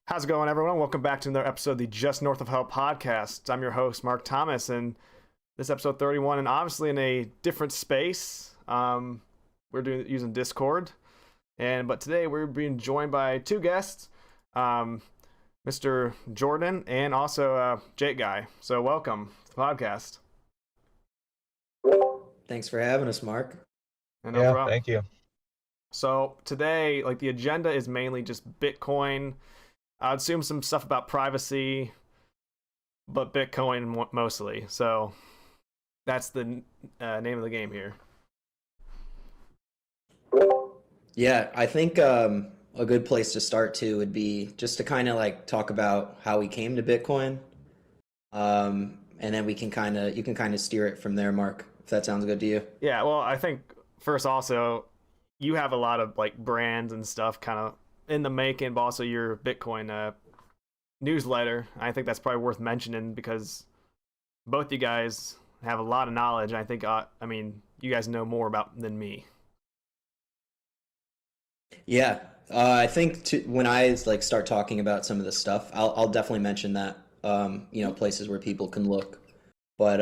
How's it going, everyone? Welcome back to another episode of the Just North of Hell podcast. I'm your host, Mark Thomas, and this episode 31, and obviously in a different space. We're using Discord, but today we're being joined by two guests, um, Mr. Jordan and also Jake Guy. So welcome to the podcast. Thanks for having us, Mark. And no Yeah, problem. thank you. So today, the agenda is mainly just Bitcoin. I'd assume some stuff about privacy, but Bitcoin mostly. So that's the name of the game here. Yeah, I think a good place to start too would be just to kind of talk about how we came to Bitcoin, and then you can kind of steer it from there, Mark, if that sounds good to you. Yeah, well, I think first also you have a lot of brands and stuff kind of in the making, but also your Bitcoin newsletter. I think that's probably worth mentioning because both you guys have a lot of knowledge. I think, you guys know more about than me. Yeah, I think when I start talking about some of this stuff, I'll definitely mention that places where people can look. But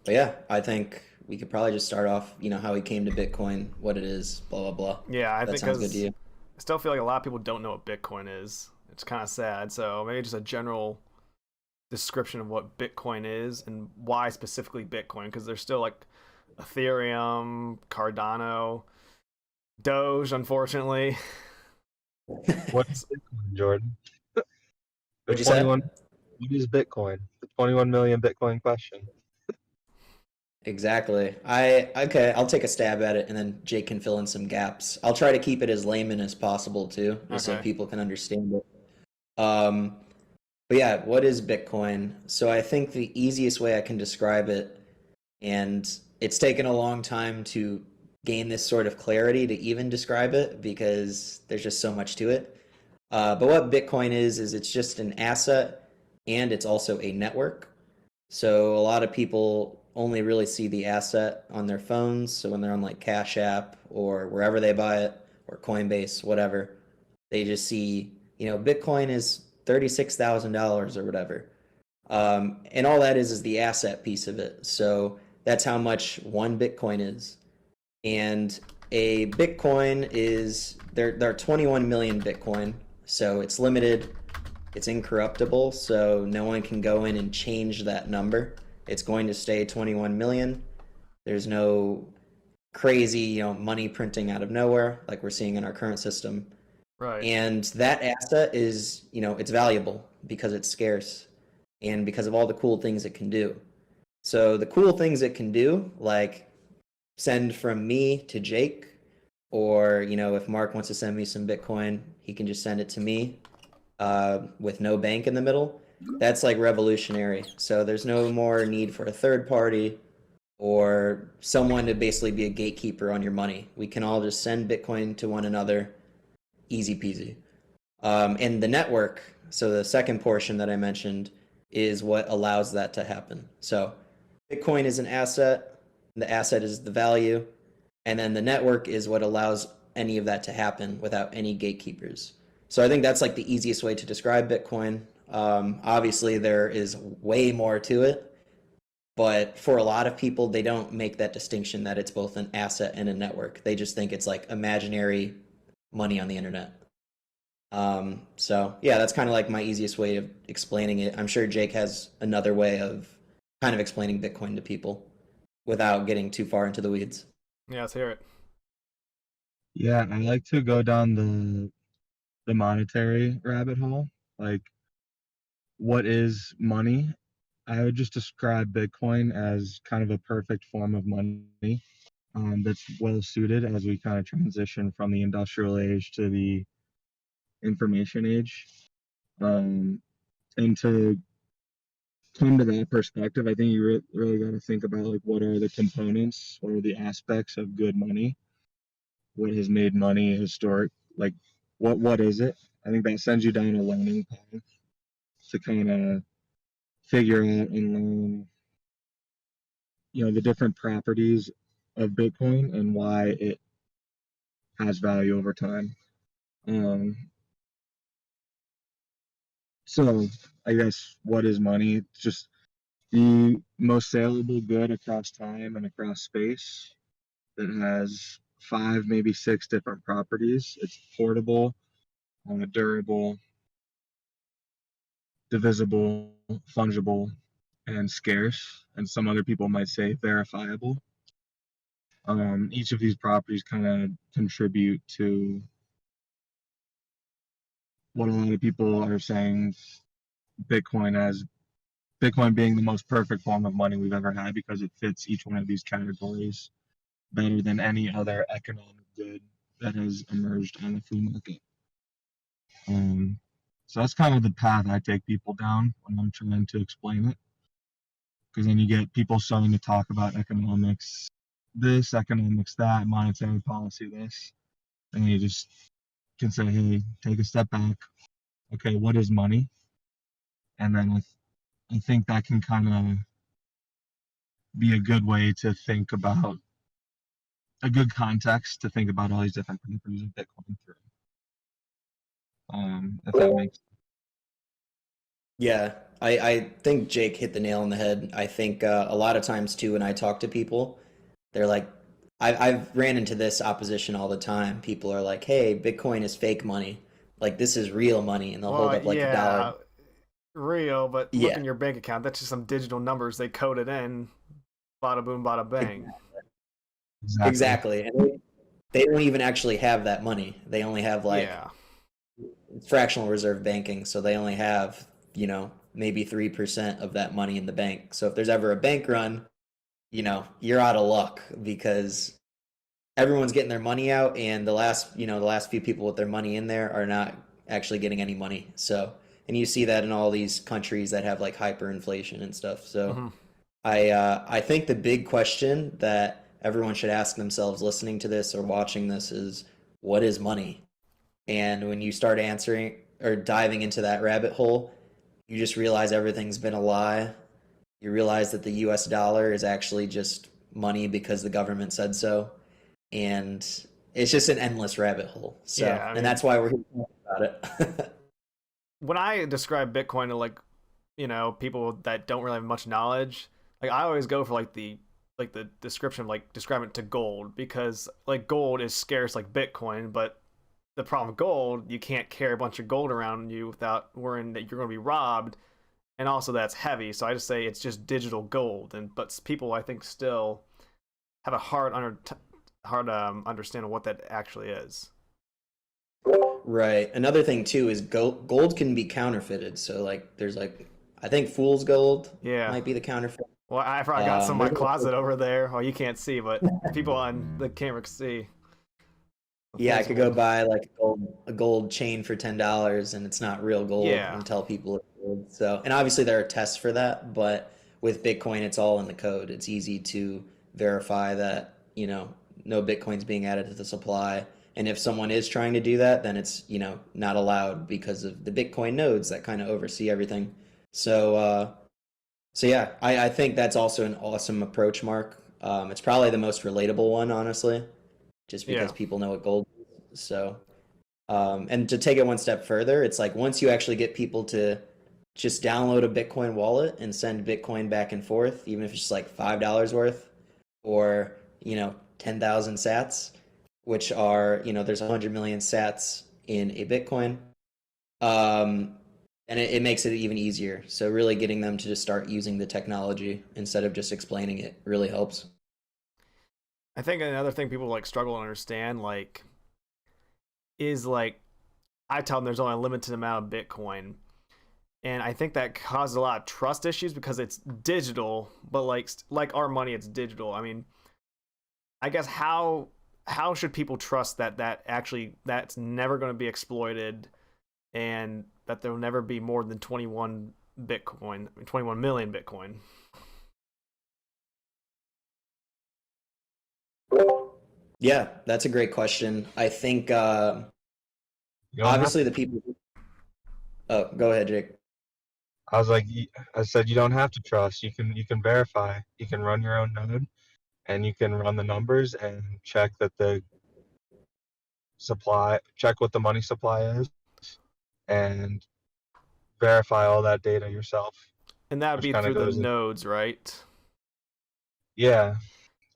yeah, I think we could probably just start off, how we came to Bitcoin, what it is, blah blah blah. Yeah, I That think sounds good because to you. I still feel like a lot of people don't know what Bitcoin is. It's kind of sad. So maybe just a general description of what Bitcoin is and why specifically Bitcoin, because there's still Ethereum, Cardano, Doge, unfortunately. What is Bitcoin, Jordan? The What'd you say? 21. What is Bitcoin? The 21 million Bitcoin question. Exactly. Okay, I'll take a stab at it and then Jake can fill in some gaps. I'll try to keep it as layman as possible too, just so Okay. people can understand it. Um, but yeah, what is Bitcoin? So I think the easiest way I can describe it, and it's taken a long time to gain this sort of clarity to even describe it because there's just so much to it. But what Bitcoin is it's just an asset and it's also a network. So a lot of people only really see the asset on their phones. So when they're on Cash App or wherever they buy it or Coinbase, whatever, they just see, Bitcoin is $36,000 or whatever. And all that is the asset piece of it. So that's how much one Bitcoin is. And a Bitcoin is there are 21 million Bitcoin, so it's limited, it's incorruptible, so no one can go in and change that number. It's going to stay 21 million. There's no crazy, money printing out of nowhere like we're seeing in our current system. Right. And that asset is, it's valuable because it's scarce and because of all the cool things it can do. So the cool things it can do, like send from me to Jake, or if Mark wants to send me some Bitcoin, he can just send it to me with no bank in the middle. That's revolutionary. So there's no more need for a third party or someone to basically be a gatekeeper on your money. We can all just send Bitcoin to one another, easy peasy. And the network, so the second portion that I mentioned, is what allows that to happen. So Bitcoin is an asset, the asset is the value, and then the network is what allows any of that to happen without any gatekeepers. So I think that's the easiest way to describe Bitcoin. Obviously, there is way more to it, but for a lot of people, they don't make that distinction that it's both an asset and a network. They just think it's imaginary money on the internet. So yeah, that's kind of my easiest way of explaining it. I'm sure Jake has another way of kind of explaining Bitcoin to people without getting too far into the weeds. Yeah, let's hear it. Yeah, I like to go down the monetary rabbit hole. Like, what is money? I would just describe Bitcoin as kind of a perfect form of money that's well suited as we kind of transition from the industrial age to the information age. Um, and to come to that perspective, I think you really got to think about what are the components, what are the aspects of good money, what has made money historic, like what is it? I think that sends you down a learning path to kind of figure out and learn, the different properties of Bitcoin and why it has value over time. Um, So I guess what is money? It's just the most saleable good across time and across space that has 5, maybe 6 different properties. It's portable, durable, divisible, fungible, and scarce. And some other people might say verifiable. Each of these properties kind of contribute to what a lot of people are saying Bitcoin as Bitcoin being the most perfect form of money we've ever had because it fits each one of these categories better than any other economic good that has emerged on the free market. So that's kind of the path I take people down when I'm trying to explain it. Because then you get people starting to talk about economics this, economics that, monetary policy this. And you just can say, hey, take a step back. Okay, what is money? And then I think that can kind of be a good way to think about a good context to think about all these different properties of Bitcoin through. If that makes Yeah, I think Jake hit the nail on the head. I think a lot of times too, when I talk to people, they're like, I've ran into this opposition all the time. People are like, "Hey, Bitcoin is fake money. Like this is real money," and they'll hold Well, up like a yeah, dollar. real, but look Yeah, in your bank account. That's just some digital numbers they coded in. Bada boom, bada bang. exactly. exactly. And they don't even actually have that money. They only have like Yeah, fractional reserve banking, so they only have, maybe 3% of that money in the bank. So if there's ever a bank run, you're out of luck because everyone's getting their money out, and the last few people with their money in there are not actually getting any money. So, and you see that in all these countries that have like hyperinflation and stuff. So, hmm I think the big question that everyone should ask themselves listening to this or watching this is, what is money? And when you start answering or diving into that rabbit hole, you just realize everything's been a lie. You realize that the US dollar is actually just money because the government said so. And it's just an endless rabbit hole. yeah. So, I and mean, that's why we're here to talk about it. when I describe Bitcoin to people that don't really have much knowledge, like I always go for the description of like describe it to gold because like gold is scarce like Bitcoin, but the problem with gold, you can't carry a bunch of gold around you without worrying that you're going to be robbed, and also that's heavy. So I just say it's just digital gold, and but people I think still have a hard understanding what that actually is. Right. Another thing too is gold can be counterfeited. So like there's like I think fool's gold Yeah. might be the counterfeit. Well, I got some in my There's closet also, over there. Well, you can't see, but people on the camera can see. The yeah, I fool's could go gold. buy like a gold chain for $10 and it's not real gold Yeah. and tell people it's gold. So, and obviously there are tests for that, but with Bitcoin it's all in the code. It's easy to verify that, no Bitcoin's being added to the supply. And if someone is trying to do that, then it's, not allowed because of the Bitcoin nodes that kind of oversee everything. So, so yeah, I think that's also an awesome approach, Mark. It's probably the most relatable one, honestly, just because Yeah. people know what gold is. So, and to take it one step further, it's like once you actually get people to just download a Bitcoin wallet and send Bitcoin back and forth, even if it's just like $5 worth or, 10,000 sats, which are, there's 100 million sats in a Bitcoin. Um, and it makes it even easier. So really getting them to just start using the technology instead of just explaining it really helps. I think another thing people like struggle to understand is like I tell them there's only a limited amount of Bitcoin. And I think that causes a lot of trust issues because it's digital, but like our money, it's digital. I mean, I guess how should people trust that actually that's never going to be exploited and that there will never be more than 21 Bitcoin, 21 million Bitcoin? Yeah, that's a great question. I think You don't have obviously to. the people. Oh, go ahead, Jake. I was like, I said you don't have to trust. You can verify. You can run your own node, and you can run the numbers and check that the check what the money supply is, and verify all that data yourself, And that would which be kind of through the goes in. nodes, right? Yeah,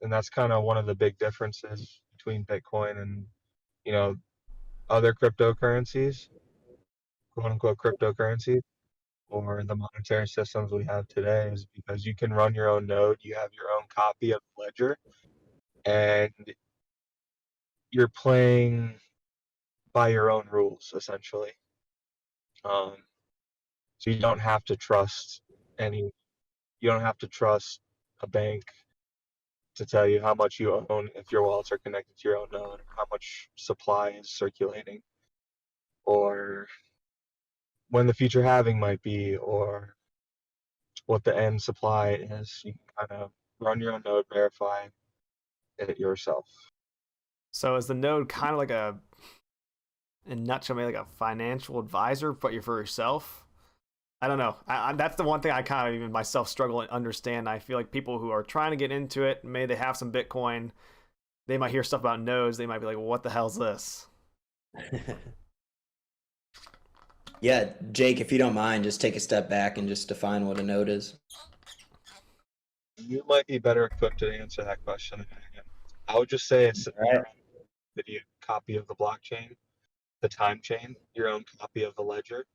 and that's kind of one of the big differences between Bitcoin and, you know, other cryptocurrencies, quote unquote cryptocurrencies, or the monetary systems we have today, is because you can run your own node, you have your own copy of the ledger, and you're playing by your own rules essentially. Um, so you don't have to trust any. You don't have to trust a bank to tell you how much you own if your wallets are connected to your own node, or how much supply is circulating, or when the future halving might be, or what the end supply is. You can kind of run your own node, verify it yourself. So is the node kind of like in a nutshell, maybe like a financial advisor, but you're for yourself? I don't know. That's the one thing I kind of even myself struggle to understand. I feel like people who are trying to get into it, maybe they have some Bitcoin, they might hear stuff about nodes. They might be like, well, what the hell's this? Yeah, Jake, if you don't mind, just take a step back and just define what a node is. You might be better equipped to answer that question than I am. I would just say it's All right. video copy of the blockchain, the time chain, your own copy of the ledger.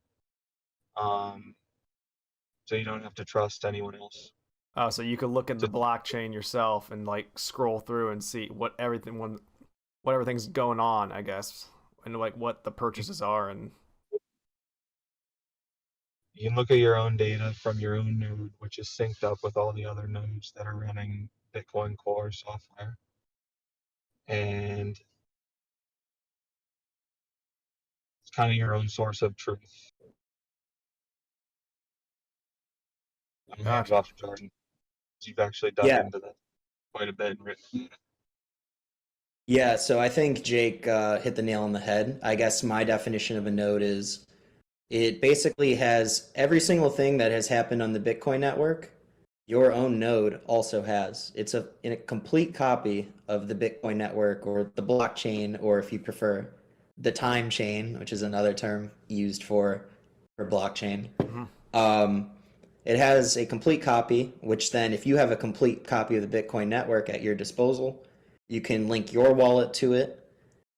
So you don't have to trust anyone else. Oh, so you could look at the So blockchain yourself and like scroll through and see what everything's going on, I guess, and like what the purchases are. And you can look at your own data from your own node, which is synced up with all the other nodes that are running Bitcoin Core software. And it's kind of your own source of truth. I'm hands gotcha. off, Jordan. You've actually dug Yeah. into that quite a bit and written. Yeah, so I think Jake hit the nail on the head. I guess my definition of a node is it basically has every single thing that has happened on the Bitcoin network, your own node also has. It's in a complete copy of the Bitcoin network or the blockchain, or if you prefer, the time chain, which is another term used for blockchain. Mhm. It has a complete copy, which then, if you have a complete copy of the Bitcoin network at your disposal, you can link your wallet to it,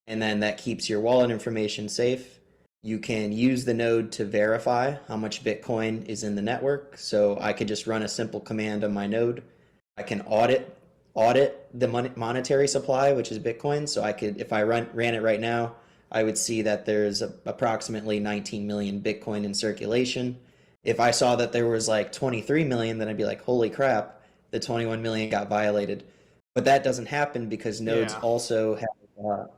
and then that keeps your wallet information safe. You can use the node to verify how much Bitcoin is in the network. So I could just run a simple command on my node. I can audit the monetary supply, which is Bitcoin. So I could, if I ran it right now, I would see that there's approximately 19 million Bitcoin in circulation. If I saw that there was like 23 million, then I'd be like, holy crap, the 21 million got violated. But that doesn't happen because nodes Yeah. also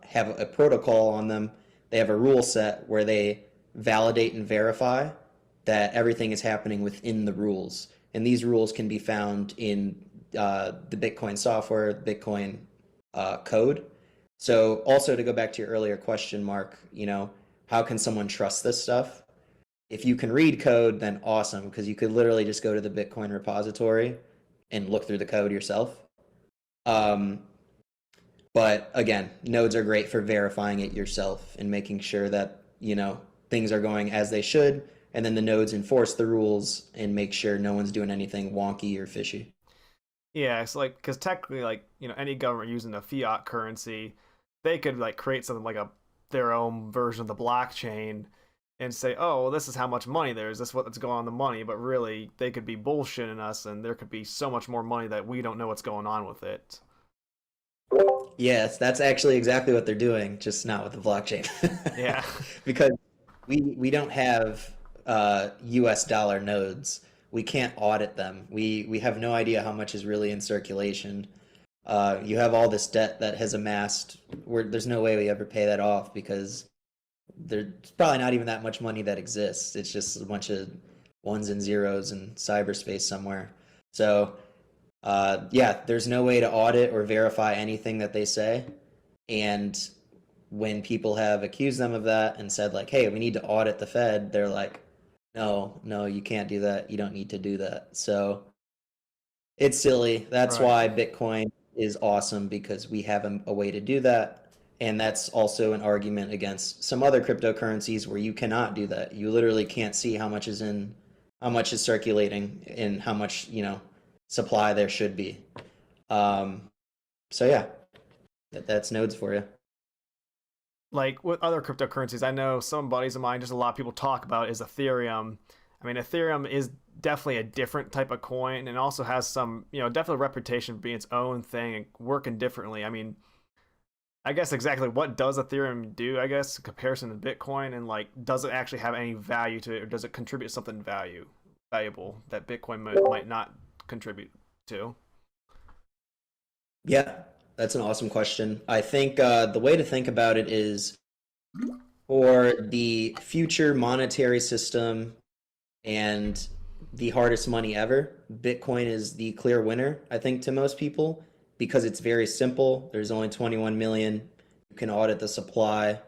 have a protocol on them. They have a rule set where they validate and verify that everything is happening within the rules. And these rules can be found in the Bitcoin software, Bitcoin code. So also to go back to your earlier question, Mark, how can someone trust this stuff? If you can read code, then awesome, because you could literally just go to the Bitcoin repository and look through the code yourself. But again, nodes are great for verifying it yourself and making sure that, things are going as they should. And then the nodes enforce the rules and make sure no one's doing anything wonky or fishy. Yeah, it's like because technically, like any government using a fiat currency, they could like create something like their own version of the blockchain and say, oh, well, this is how much money there is. This is what's going on in the money. But really, they could be bullshitting us, and there could be so much more money that we don't know what's going on with it. Yes, that's actually exactly what they're doing, just not with the blockchain. Yeah. Because we don't have US dollar nodes. We can't audit them. We have no idea how much is really in circulation. You have all this debt that has amassed. There's no way we ever pay that off because there's probably not even that much money that exists. It's just a bunch of ones and zeros in cyberspace somewhere. So yeah, there's no way to audit or verify anything that they say. And when people have accused them of that and said like, hey, we need to audit the Fed, they're like, no, you can't do that. You don't need to do that. So it's silly. That's Right. why Bitcoin is awesome, because we have a way to do that. And that's also an argument against some other cryptocurrencies where you cannot do that. You literally can't see how much is circulating, and how much, supply there should be. So yeah, that's nodes for you. Like with other cryptocurrencies, I know some buddies of mine, just a lot of people talk about is Ethereum. I mean, Ethereum is definitely a different type of coin and also has some, definitely a reputation for being its own thing and working differently. I mean, I guess exactly what does Ethereum do, I guess, in comparison to Bitcoin, and like, does it actually have any value to it, or does it contribute something valuable that Bitcoin might not contribute to? Yeah, that's an awesome question. I think the way to think about it is, for the future monetary system and the hardest money ever, Bitcoin is the clear winner, I think, to most people, because it's very simple. There's only 21 million. You can audit the supply.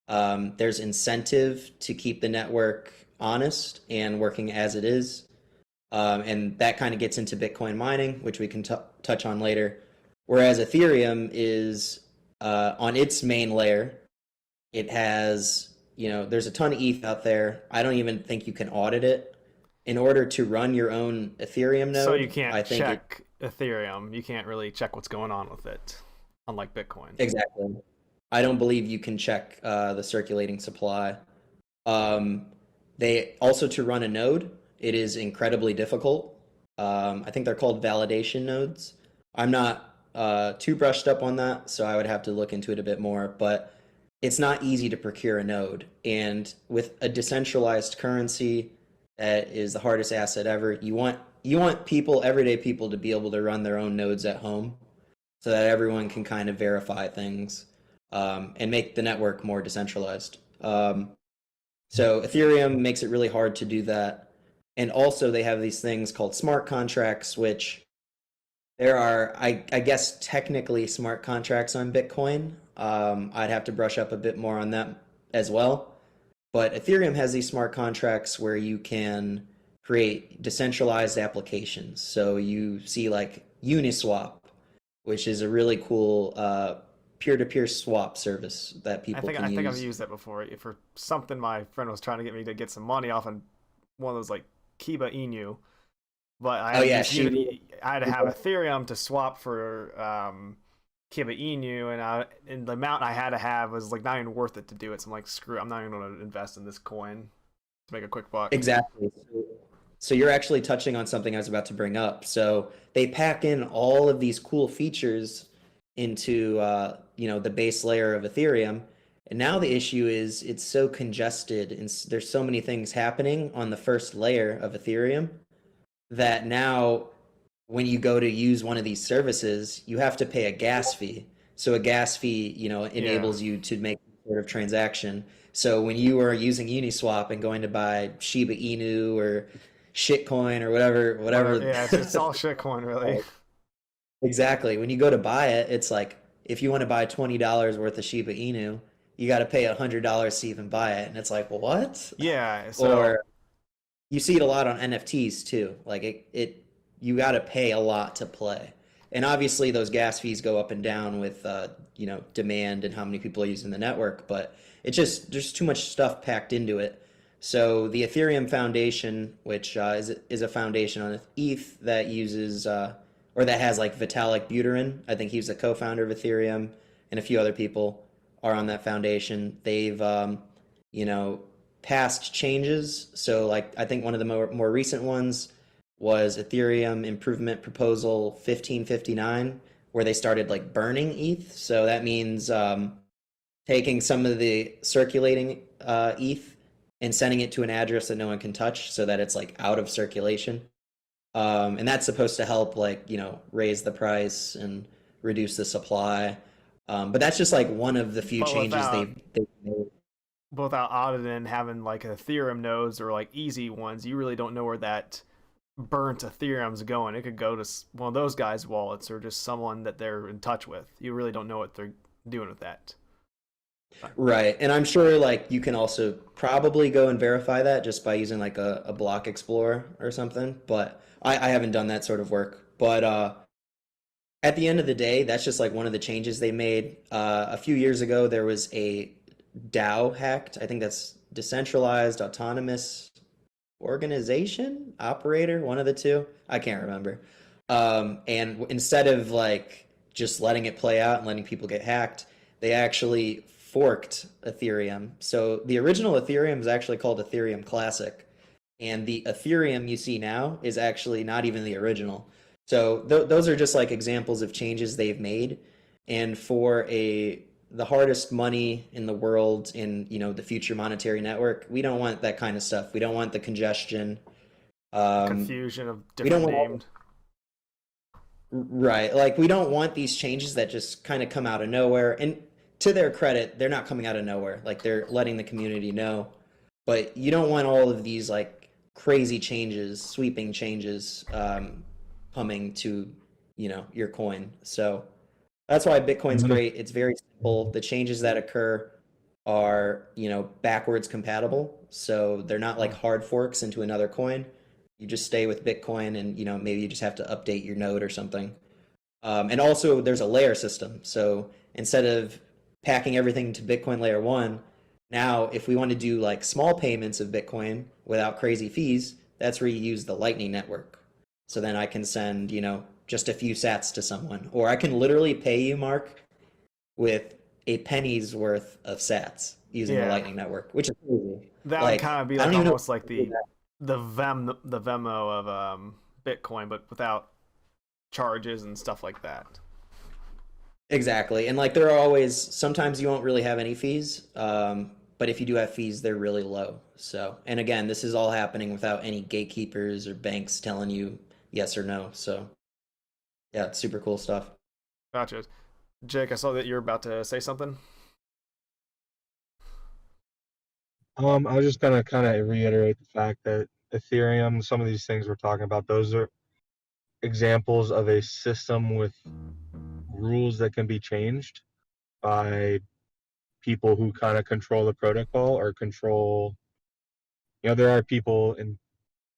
There's incentive to keep the network honest and working as it is. And that kind of gets into Bitcoin mining, which we can touch on later. Whereas Ethereum is on its main layer, it has, there's a ton of ETH out there. I don't even think you can audit it. In order to run your own Ethereum node, So you can't I think check Ethereum. You can't really check what's going on with it, unlike Bitcoin. exactly. I don't believe you can check the circulating supply. They also, to run a node, it is incredibly difficult. I think they're called validation nodes. I'm not too brushed up on that, so I would have to look into it a bit more. But it's not easy to procure a node, and with a decentralized currency that is the hardest asset ever, you want people, everyday people, to be able to run their own nodes at home, so that everyone can kind of verify things, and make the network more decentralized. So Ethereum makes it really hard to do that. And also they have these things called smart contracts, which there are, I guess, technically smart contracts on Bitcoin. I'd have to brush up a bit more on that as well. But Ethereum has these smart contracts where you can create decentralized applications. So you see like Uniswap, which is a really cool peer-to-peer swap service that people can use. I think I've used that before for something. My friend was trying to get me to get some money off on one of those like Kiba Inu, but I had to have Ethereum to swap for Kiba Inu, and the amount I had to have was like not even worth it to do it. So I'm like, screw it, I'm not even going to invest in this coin to make a quick buck. Exactly. So you're actually touching on something I was about to bring up. So they pack in all of these cool features into the base layer of Ethereum, and now the issue is it's so congested and there's so many things happening on the first layer of Ethereum that now when you go to use one of these services, you have to pay a gas fee. So a gas fee, enables you to make some sort of transaction. So when you are using Uniswap and going to buy Shiba Inu or shitcoin or whatever. Yeah, it's all shitcoin, really. Exactly. When you go to buy it, it's like, if you want to buy $20 worth of Shiba Inu, you got to pay $100 to even buy it. And it's like, well, what? Yeah. Or you see it a lot on NFTs too. Like you got to pay a lot to play. And obviously those gas fees go up and down with, demand and how many people are using the network, but there's too much stuff packed into it. So the Ethereum Foundation, which is a foundation on ETH that uses, or that has like Vitalik Buterin, I think he's the co-founder of Ethereum, and a few other people are on that foundation. They've, passed changes. So like, I think one of the more recent ones was Ethereum Improvement Proposal 1559, where they started like burning ETH. So that means taking some of the circulating ETH and sending it to an address that no one can touch, so that it's like out of circulation. And that's supposed to help raise the price and reduce the supply. But that's just like one of the few changes they've made. Without auditing, having like Ethereum nodes or like easy ones, you really don't know where that burnt Ethereum's going. It could go to one of those guys' wallets or just someone that they're in touch with. You really don't know what they're doing with that. Right. And I'm sure like you can also probably go and verify that just by using like a block explorer or something. But I haven't done that sort of work. But At the end of the day, that's just like one of the changes they made. A few years ago, there was a DAO hacked. I think that's decentralized autonomous organization operator, one of the two. I can't remember. And instead of like just letting it play out and letting people get hacked, they actually forked Ethereum. So the original Ethereum is actually called Ethereum Classic, and the Ethereum you see now is actually not even the original. So those are just like examples of changes they've made. And for the hardest money in the world in the future monetary network, we don't want that kind of stuff. We don't want the congestion. Confusion of We don't different want named. right. Like we don't want these changes that just kind of come out of nowhere. And to their credit, they're not coming out of nowhere. Like they're letting the community know. But you don't want all of these like crazy changes, sweeping changes coming to, your coin. So that's why Bitcoin's Mhm. great. It's very simple. The changes that occur are, backwards compatible. So they're not like hard forks into another coin. You just stay with Bitcoin and, maybe you just have to update your node or something. And also there's a layer system. So instead of packing everything to Bitcoin layer one, now if we want to do like small payments of Bitcoin without crazy fees, that's where you use the Lightning Network. So then I can send, just a few sats to someone, or I can literally pay you, Mark, with a penny's worth of sats using the Yeah, Lightning Network, which is crazy. that would kind Like, of be I like don't even know. almost like the Venmo of Bitcoin, but without charges and stuff like that. Exactly. And like there are always sometimes you won't really have any fees. But if you do have fees, they're really low. So, and again, this is all happening without any gatekeepers or banks telling you yes or no. So, yeah, it's super cool stuff. Gotcha. Jake, I saw that you're about to say something. I was just gonna kind of reiterate the fact that Ethereum, some of these things we're talking about, those are examples of a system with rules that can be changed by people who kind of control the protocol or control, there are people in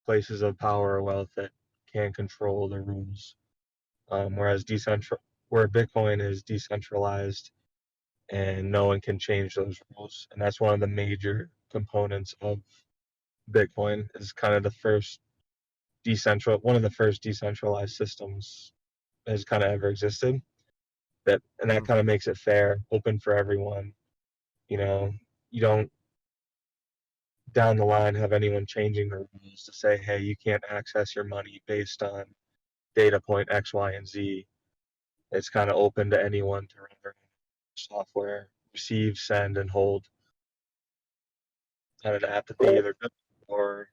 places of power or wealth that can control the rules. Whereas where Bitcoin is decentralized and no one can change those rules. And that's one of the major components of Bitcoin is kind of one of the first decentralized systems that has kind of ever existed. And that Mm-hmm. kind of makes it fair, open for everyone. You know, you don't down the line have anyone changing the rules to say, hey, you can't access your money based on data point X, Y, and Z. It's kind of open to anyone to run their own software, receive, send, and hold kind of an app that they either built or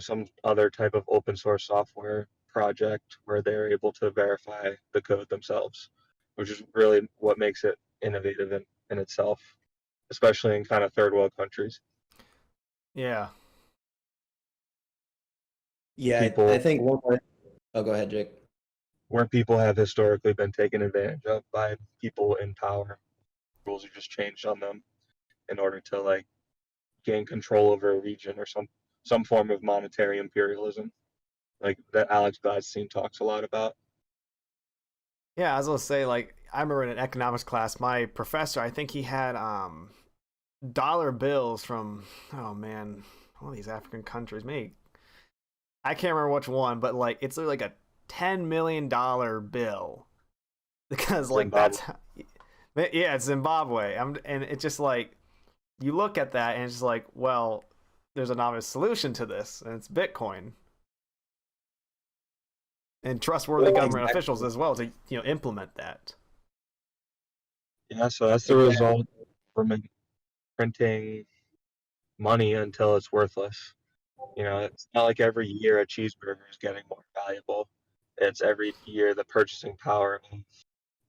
some other type of open source software project where they're able to verify the code themselves, which is really what makes it innovative in itself, especially in kind of third world countries. Yeah. Yeah, I People think oh, go ahead, Jake. where people have historically been taken advantage of by people in power. Rules are just changed on them in order to like gain control over a region or some form of monetary imperialism, like that Alex Gladstein talks a lot about. Yeah, I was gonna say, like, I remember in an economics class, my professor, I think he had dollar bills from, oh man, all these African countries. Maybe I can't remember which one, but like it's like a $10 million bill because like Zimbabwe. yeah, it's Zimbabwe. And it's just like you look at that and it's just like, well, there's an obvious solution to this, and it's Bitcoin and trustworthy Well, government exactly. officials as well to implement that. Yeah, so that's the Exactly. result from printing money until it's worthless. It's not like every year a cheeseburger is getting more valuable. It's every year the purchasing power of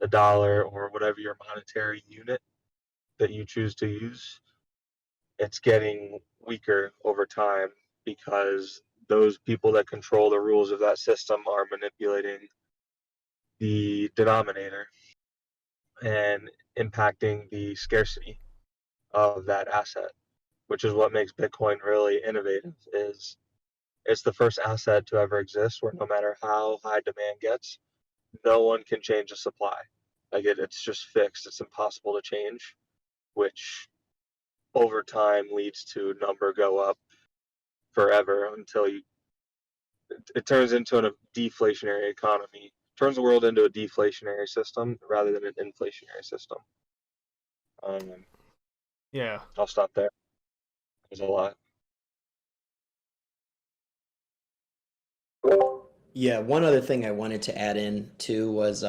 the dollar or whatever your monetary unit that you choose to use, it's getting weaker over time because those people that control the rules of that system are manipulating the denominator and impacting the scarcity of that asset, which is what makes Bitcoin really innovative. Is it's the first asset to ever exist where no matter how high demand gets, no one can change the supply. Like it's just fixed. It's impossible to change, which over time leads to number go up forever until it turns into a deflationary economy, turns the world into a deflationary system rather than an inflationary system. Yeah. I'll stop there. There's a lot. Yeah, one other thing I wanted to add in too was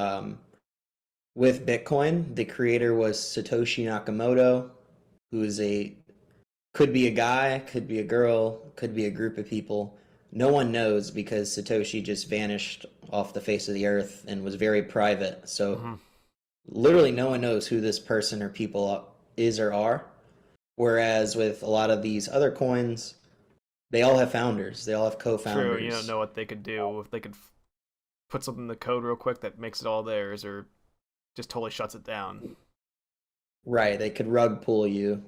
with Bitcoin, the creator was Satoshi Nakamoto, who is could be a guy, could be a girl, could be a group of people. No one knows because Satoshi just vanished off the face of the earth and was very private. So literally no one knows who this person or people is or are. Whereas with a lot of these other coins, they all have founders. They all have co-founders. True, you don't know what they could do, if they could put something in the code real quick that makes it all theirs or just totally shuts it down. Right, they could rug pull you,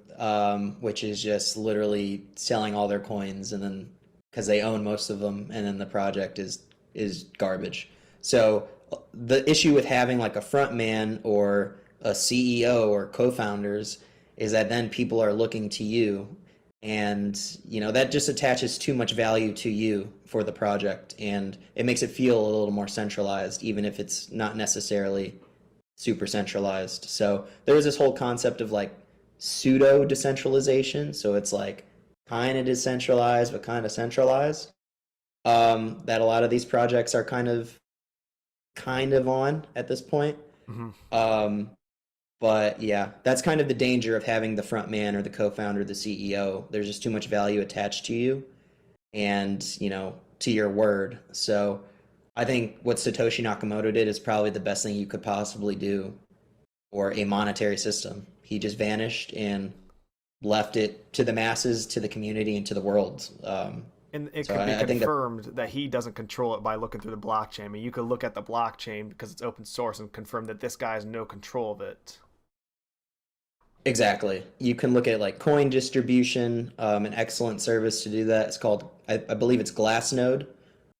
which is just literally selling all their coins, and then because they own most of them, and then the project is garbage. So the issue with having like a front man or a CEO or co-founders is that then people are looking to you, and you know that just attaches too much value to you for the project, and it makes it feel a little more centralized, even if it's not necessarily super centralized. So there's this whole concept of like pseudo decentralization. So it's like kind of decentralized, but kind of centralized. That a lot of these projects are kind of on at this point. But yeah, that's kind of the danger of having the front man or the co-founder, the CEO. There's just too much value attached to you and, you know, to your word. So I think what Satoshi Nakamoto did is probably the best thing you could possibly do for a monetary system. He just vanished and left it to the masses, to the community, and to the world. And it could be confirmed that he doesn't control it by looking through the blockchain. I mean, you could look at the blockchain because it's open source and confirm that this guy has no control of it. Exactly. You can look at like coin distribution, an excellent service to do that. It's called, I believe it's Glassnode,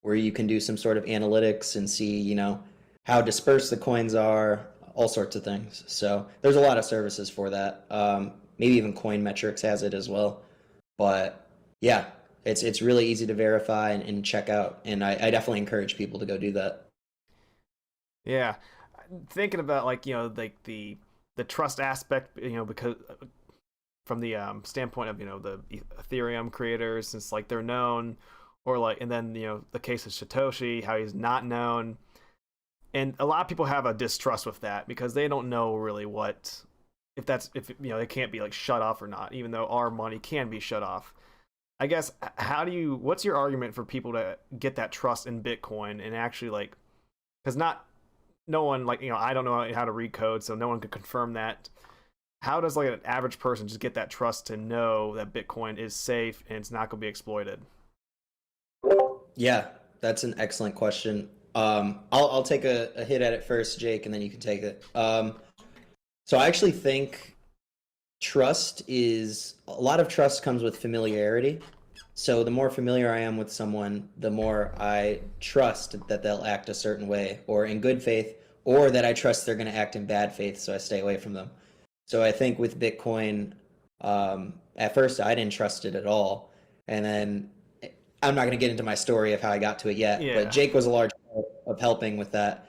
where you can do some sort of analytics and see, you know, how dispersed the coins are, all sorts of things. So there's a lot of services for that. Maybe even Coinmetrics has it as well. But yeah, it's really easy to verify and check out. And I definitely encourage people to go do that. Yeah. Thinking about like, you know, like the trust aspect, you know, because from the standpoint of, you know, the Ethereum creators, since like they're known, or like, and then, you know, the case of Satoshi, how he's not known. And a lot of people have a distrust with that because they don't know really if you know, they can't be like shut off or not, even though our money can be shut off. I guess, what's your argument for people to get that trust in Bitcoin and actually like, because no one, like, you know, I don't know how to read code, so no one could confirm that. How does like an average person just get that trust to know that Bitcoin is safe and it's not going to be exploited? Yeah, that's an excellent question. I'll take a hit at it first, Jake, and then you can take it. So I actually think a lot of trust comes with familiarity. So the more familiar I am with someone, the more I trust that they'll act a certain way or in good faith, or that I trust they're going to act in bad faith, so I stay away from them. So I think with Bitcoin, at first I didn't trust it at all. And then I'm not going to get into my story of how I got to it yet, but Jake was a large part of helping with that.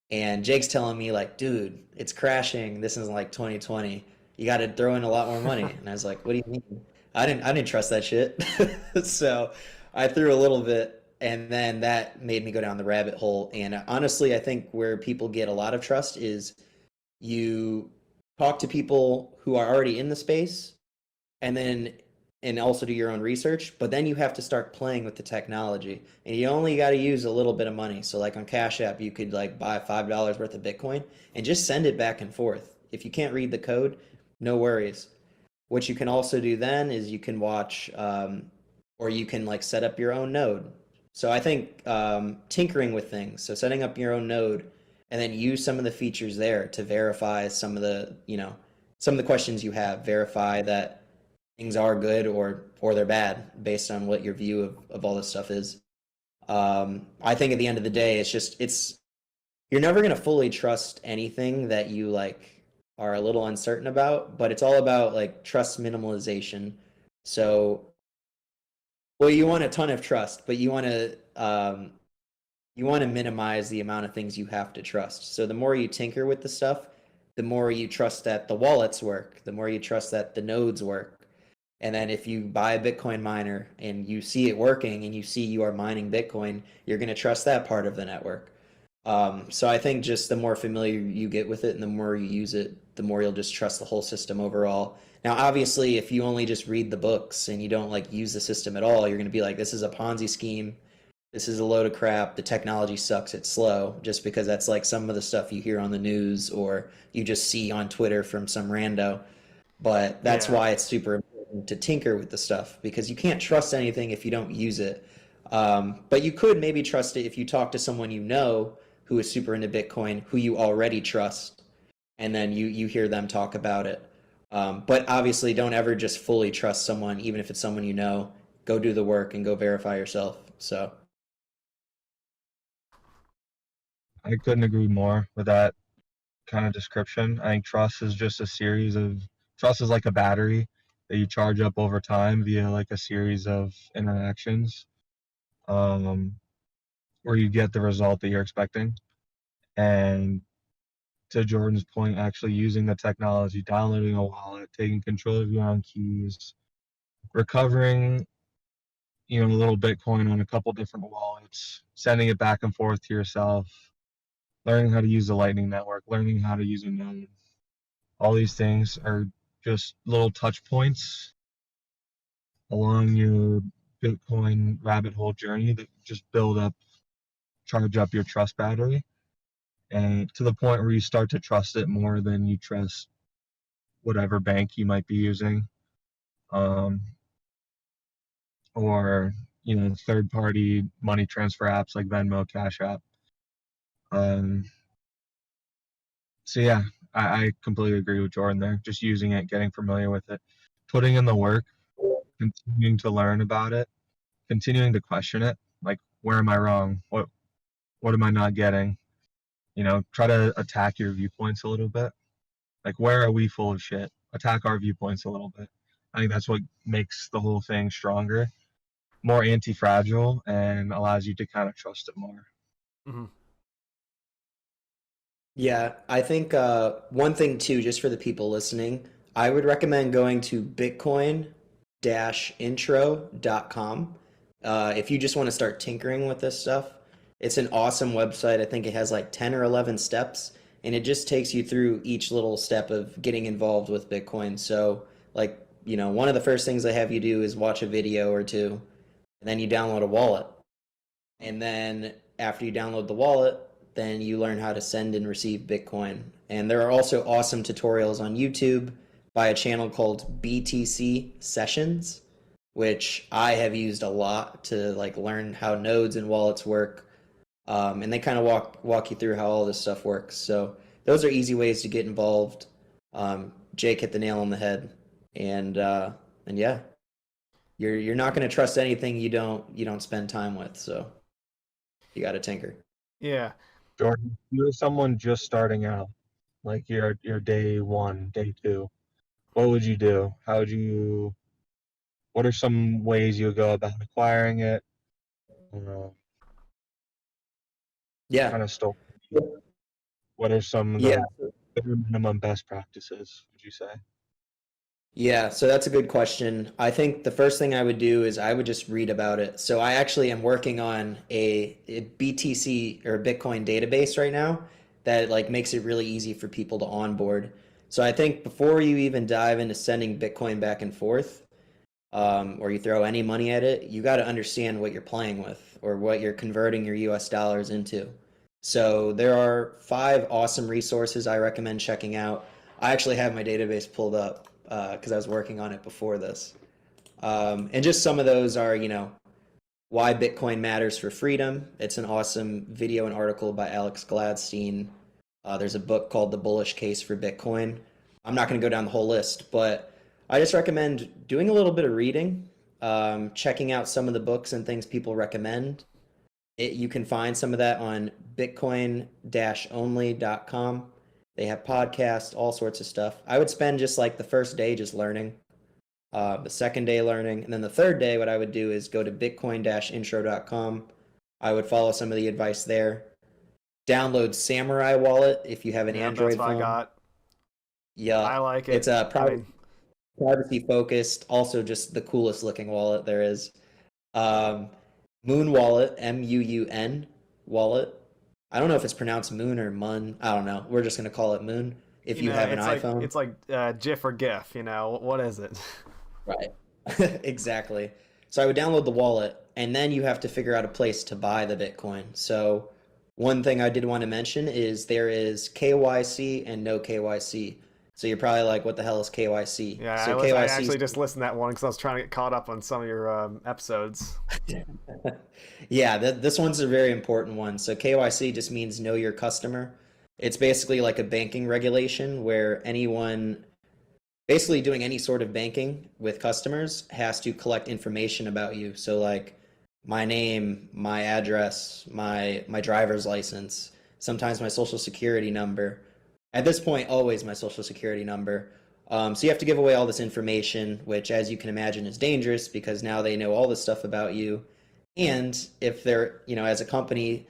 And Jake's telling me like, dude, it's crashing. This is like 2020. You got to throw in a lot more money. And I was like, what do you mean? I didn't trust that shit. So I threw a little bit, and then that made me go down the rabbit hole. And honestly, I think where people get a lot of trust is you talk to people who are already in the space, and also do your own research, but then you have to start playing with the technology, and you only got to use a little bit of money. So like on Cash App, you could like buy $5 worth of Bitcoin and just send it back and forth. If you can't read the code, no worries. What you can also do then is you can watch, or you can like set up your own node. So I think tinkering with things, so setting up your own node and then use some of the features there to verify some of the, you know, some of the questions you have, verify that things are good or they're bad based on what your view of all this stuff is. I think at the end of the day, it's you're never going to fully trust anything that you like are a little uncertain about, but it's all about like trust minimalization. So, well, you want a ton of trust, but you want to minimize the amount of things you have to trust. So the more you tinker with the stuff, the more you trust that the wallets work, the more you trust that the nodes work. And then if you buy a Bitcoin miner and you see it working and you see you are mining Bitcoin, you're going to trust that part of the network. So I think just the more familiar you get with it and the more you use it, the more you'll just trust the whole system overall. Now, obviously, if you only just read the books and you don't like use the system at all, you're going to be like, this is a Ponzi scheme. This is a load of crap. The technology sucks. It's slow, just because that's like some of the stuff you hear on the news or you just see on Twitter from some rando. But that's Yeah. why it's super important to tinker with the stuff, because you can't trust anything if you don't use it. But you could maybe trust it if you talk to someone you know who is super into Bitcoin, who you already trust, and then you hear them talk about it. But obviously, don't ever just fully trust someone, even if it's someone you know. Go do the work and go verify yourself. So. I couldn't agree more with that kind of description. I think trust is just a series of trust is like a battery that you charge up over time via like a series of interactions, um, where you get the result that you're expecting. And to Jordan's point, actually using the technology, downloading a wallet, taking control of your own keys, recovering, a little Bitcoin on a couple different wallets, sending it back and forth to yourself, learning how to use the Lightning Network, learning how to use a node. All these things are just little touch points along your Bitcoin rabbit hole journey that just charge up your trust battery, and to the point where you start to trust it more than you trust whatever bank you might be using, um, or third party money transfer apps like Venmo, Cash App. Um, so yeah, I completely agree with Jordan there. Just using it, getting familiar with it, putting in the work, continuing to learn about it, continuing to question it. Like, where am I wrong? What am I not getting? Try to attack your viewpoints a little bit. Like, where are we full of shit? Attack our viewpoints a little bit. I think that's what makes the whole thing stronger, more anti-fragile, and allows you to kind of trust it more. Hmm. Yeah, I think one thing too, just for the people listening, I would recommend going to bitcoin-intro.com. If you just want to start tinkering with this stuff, it's an awesome website. I think it has like 10 or 11 steps, and it just takes you through each little step of getting involved with Bitcoin. So, like, one of the first things they have you do is watch a video or two, and then you download a wallet. And then after you download the wallet, then you learn how to send and receive Bitcoin. And there are also awesome tutorials on YouTube by a channel called BTC Sessions, which I have used a lot to like learn how nodes and wallets work. And they kind of walk you through how all this stuff works. So those are easy ways to get involved. Jake hit the nail on the head, and yeah, you're not going to trust anything you don't spend time with. So you got to tinker. Yeah. Jordan, you're someone just starting out, like your day one, day two. What would you do? What are some ways you would go about acquiring it? Uh, Yeah. kind of stuff. What are some of Yeah. the bare minimum best practices, would you say? Yeah, so that's a good question. I think the first thing I would do is I would just read about it. So I actually am working on a BTC or Bitcoin database right now that like makes it really easy for people to onboard. So I think before you even dive into sending Bitcoin back and forth, or you throw any money at it, you got to understand what you're playing with or what you're converting your US dollars into. So there are 5 awesome resources I recommend checking out. I actually have my database pulled up because I was working on it before this. And just some of those are, Why Bitcoin Matters for Freedom. It's an awesome video and article by Alex Gladstein. There's a book called The Bullish Case for Bitcoin. I'm not going to go down the whole list, but I just recommend doing a little bit of reading, checking out some of the books and things people recommend, You can find some of that on bitcoin-only.com. They have podcasts, all sorts of stuff. I would spend just like the first day just learning, the second day learning, and then the third day, what I would do is go to bitcoin-intro.com. I would follow some of the advice there. Download Samurai Wallet if you have an Android That's what phone. I got. Yeah, I like it. It's a I mean, privacy focused, also just the coolest looking wallet there is. Moon Wallet, MUUN wallet. I don't know if it's pronounced Moon or Mun. I don't know. We're just gonna call it Moon. If you have an iPhone, it's like GIF or GIF. You know what is it? right? Exactly. So I would download the wallet, and then you have to figure out a place to buy the Bitcoin. So one thing I did want to mention is there is KYC and no KYC. So you're probably like, what the hell is KYC? Yeah, So I KYC actually just listened to that one because I was trying to get caught up on some of your episodes. Yeah, this one's a very important one. So KYC just means know your customer. It's basically like a banking regulation where anyone basically doing any sort of banking with customers has to collect information about you. So like my name, my address, my driver's license, sometimes my social security number. At this point, always my social security number. So you have to give away all this information, which, as you can imagine, is dangerous because now they know all this stuff about you. And if they're, as a company,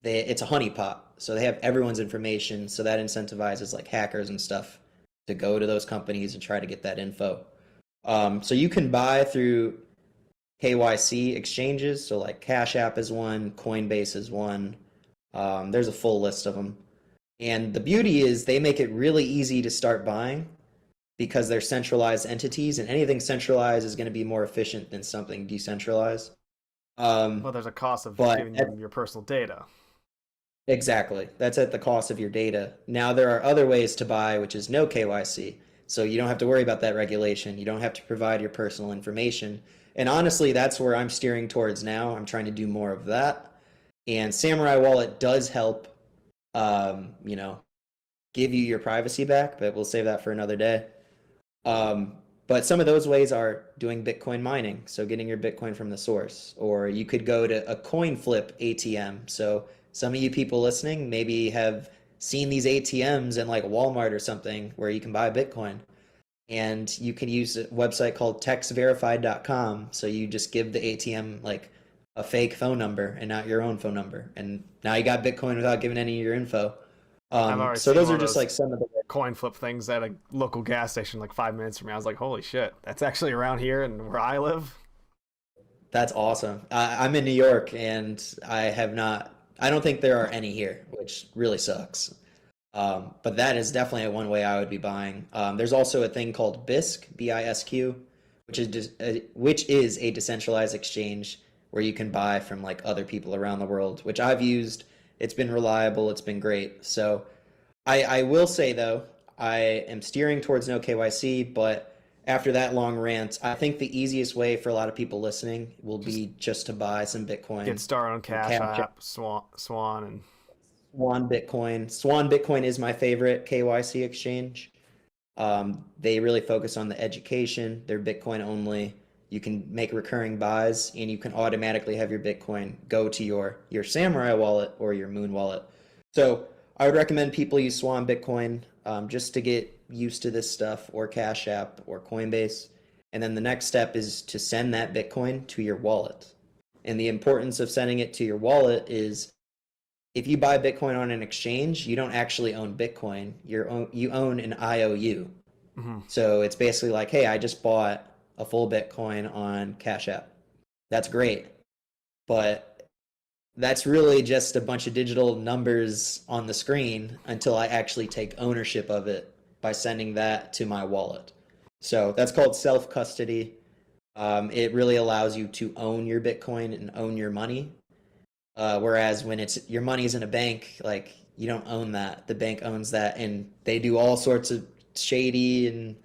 it's a honeypot. So they have everyone's information. So that incentivizes like hackers and stuff to go to those companies and try to get that info. So you can buy through KYC exchanges. So like Cash App is one, Coinbase is one. There's a full list of them. And the beauty is they make it really easy to start buying because they're centralized entities, and anything centralized is going to be more efficient than something decentralized. Well, there's a cost of but giving them your personal data. Exactly. That's at the cost of your data. Now, there are other ways to buy, which is no KYC. So you don't have to worry about that regulation. You don't have to provide your personal information. And honestly, that's where I'm steering towards now. I'm trying to do more of that. And Samurai Wallet does help, give you your privacy back, but we'll save that for another day. But some of those ways are doing Bitcoin mining, so getting your Bitcoin from the source. Or you could go to a coin flip ATM. So some of you people listening maybe have seen these ATMs in like Walmart or something where you can buy Bitcoin. And you can use a website called textverified.com. So you just give the ATM like a fake phone number and not your own phone number. And now you got Bitcoin without giving any of your info. So those are just like some of the coin flip things at a local gas station like 5 minutes from me. I was like, holy shit, that's actually around here and where I live. That's awesome. I'm in New York and I don't think there are any here, which really sucks. But that is definitely one way I would be buying. There's also a thing called BISC, BISQ, which is a decentralized exchange where you can buy from like other people around the world, which I've used. It's been reliable. It's been great. So I will say, though, I am steering towards no KYC, but after that long rant, I think the easiest way for a lot of people listening will be just to buy some Bitcoin. Get started on Cash App, Swan, and Swan Bitcoin. Swan Bitcoin is my favorite KYC exchange. They really focus on the education. They're Bitcoin only. You can make recurring buys, and you can automatically have your Bitcoin go to your Samurai wallet or your Moon wallet. So I would recommend people use Swan Bitcoin just to get used to this stuff, or Cash App or Coinbase. And then the next step is to send that Bitcoin to your wallet. And the importance of sending it to your wallet is if you buy Bitcoin on an exchange, you don't actually own Bitcoin. You own an IOU. Mm-hmm. So it's basically like, hey, I just bought a full Bitcoin on Cash App. That's great. But that's really just a bunch of digital numbers on the screen until I actually take ownership of it by sending that to my wallet. So that's called self-custody. It really allows you to own your Bitcoin and own your money. Whereas when your money's in a bank, like you don't own that. The bank owns that, and they do all sorts of shady and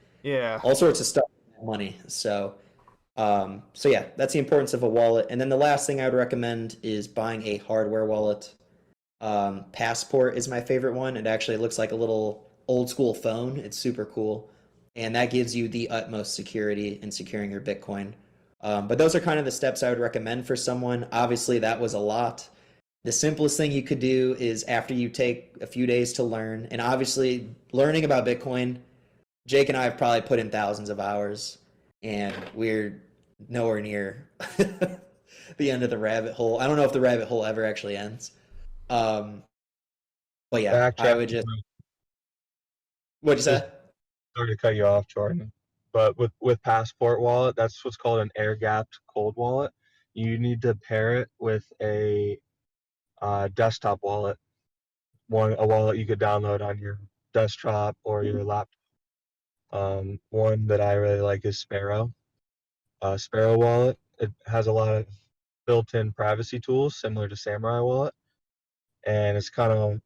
all sorts of stuff with money. So yeah, that's the importance of a wallet. And then the last thing I would recommend is buying a hardware wallet. Passport is my favorite one. It actually looks like a little old school phone. It's super cool. And that gives you the utmost security in securing your Bitcoin. But those are kind of the steps I would recommend for someone. Obviously, that was a lot. The simplest thing you could do is after you take a few days to learn, and obviously learning about Bitcoin, Jake and I have probably put in thousands of hours, and we're nowhere near the end of the rabbit hole. I don't know if the rabbit hole ever actually ends. Um, but yeah, I Backtrack. would just. What'd you Just say? sorry to cut you off, Jordan. But with Passport Wallet, that's what's called an air-gapped cold wallet. You need to pair it with a desktop wallet, a wallet you could download on your desktop or your laptop. One that I really like is Sparrow. Sparrow Wallet. It has a lot of built-in privacy tools similar to Samurai Wallet, and it's kind of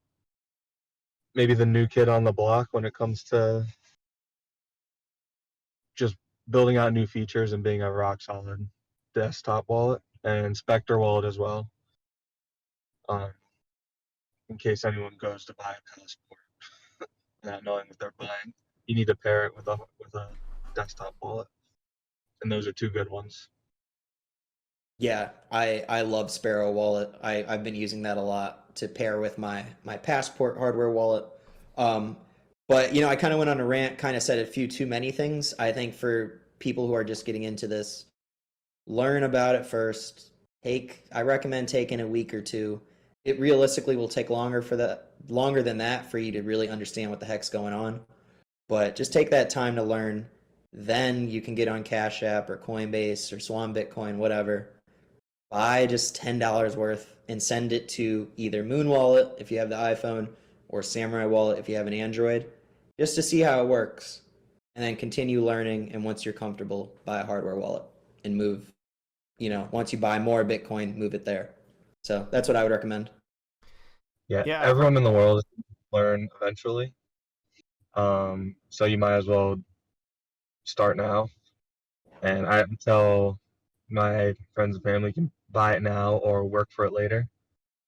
maybe the new kid on the block when it comes to just building out new features and being a rock solid desktop wallet, and Spectre Wallet as well. Um, in case anyone goes to buy a Passport, not knowing what they're buying, you need to pair it with a desktop wallet, and those are two good ones. Yeah, I love Sparrow Wallet. I've been using that a lot to pair with my Passport hardware wallet. Um, but I kind of went on a rant, kind of said a few too many things. I think for people who are just getting into this, learn about it first. I recommend taking a week or two. It realistically will take longer than that for you to really understand what the heck's going on. But just take that time to learn. Then you can get on Cash App or Coinbase or Swan Bitcoin, whatever. Buy just $10 worth and send it to either Moon Wallet if you have the iPhone or Samurai Wallet if you have an Android, just to see how it works. And then continue learning. And once you're comfortable, buy a hardware wallet and move. Once you buy more Bitcoin, move it there. So that's what I would recommend. Yeah, Yeah, everyone in the world is going to learn eventually. So you might as well start now. And I tell my friends and family can buy it now or work for it later.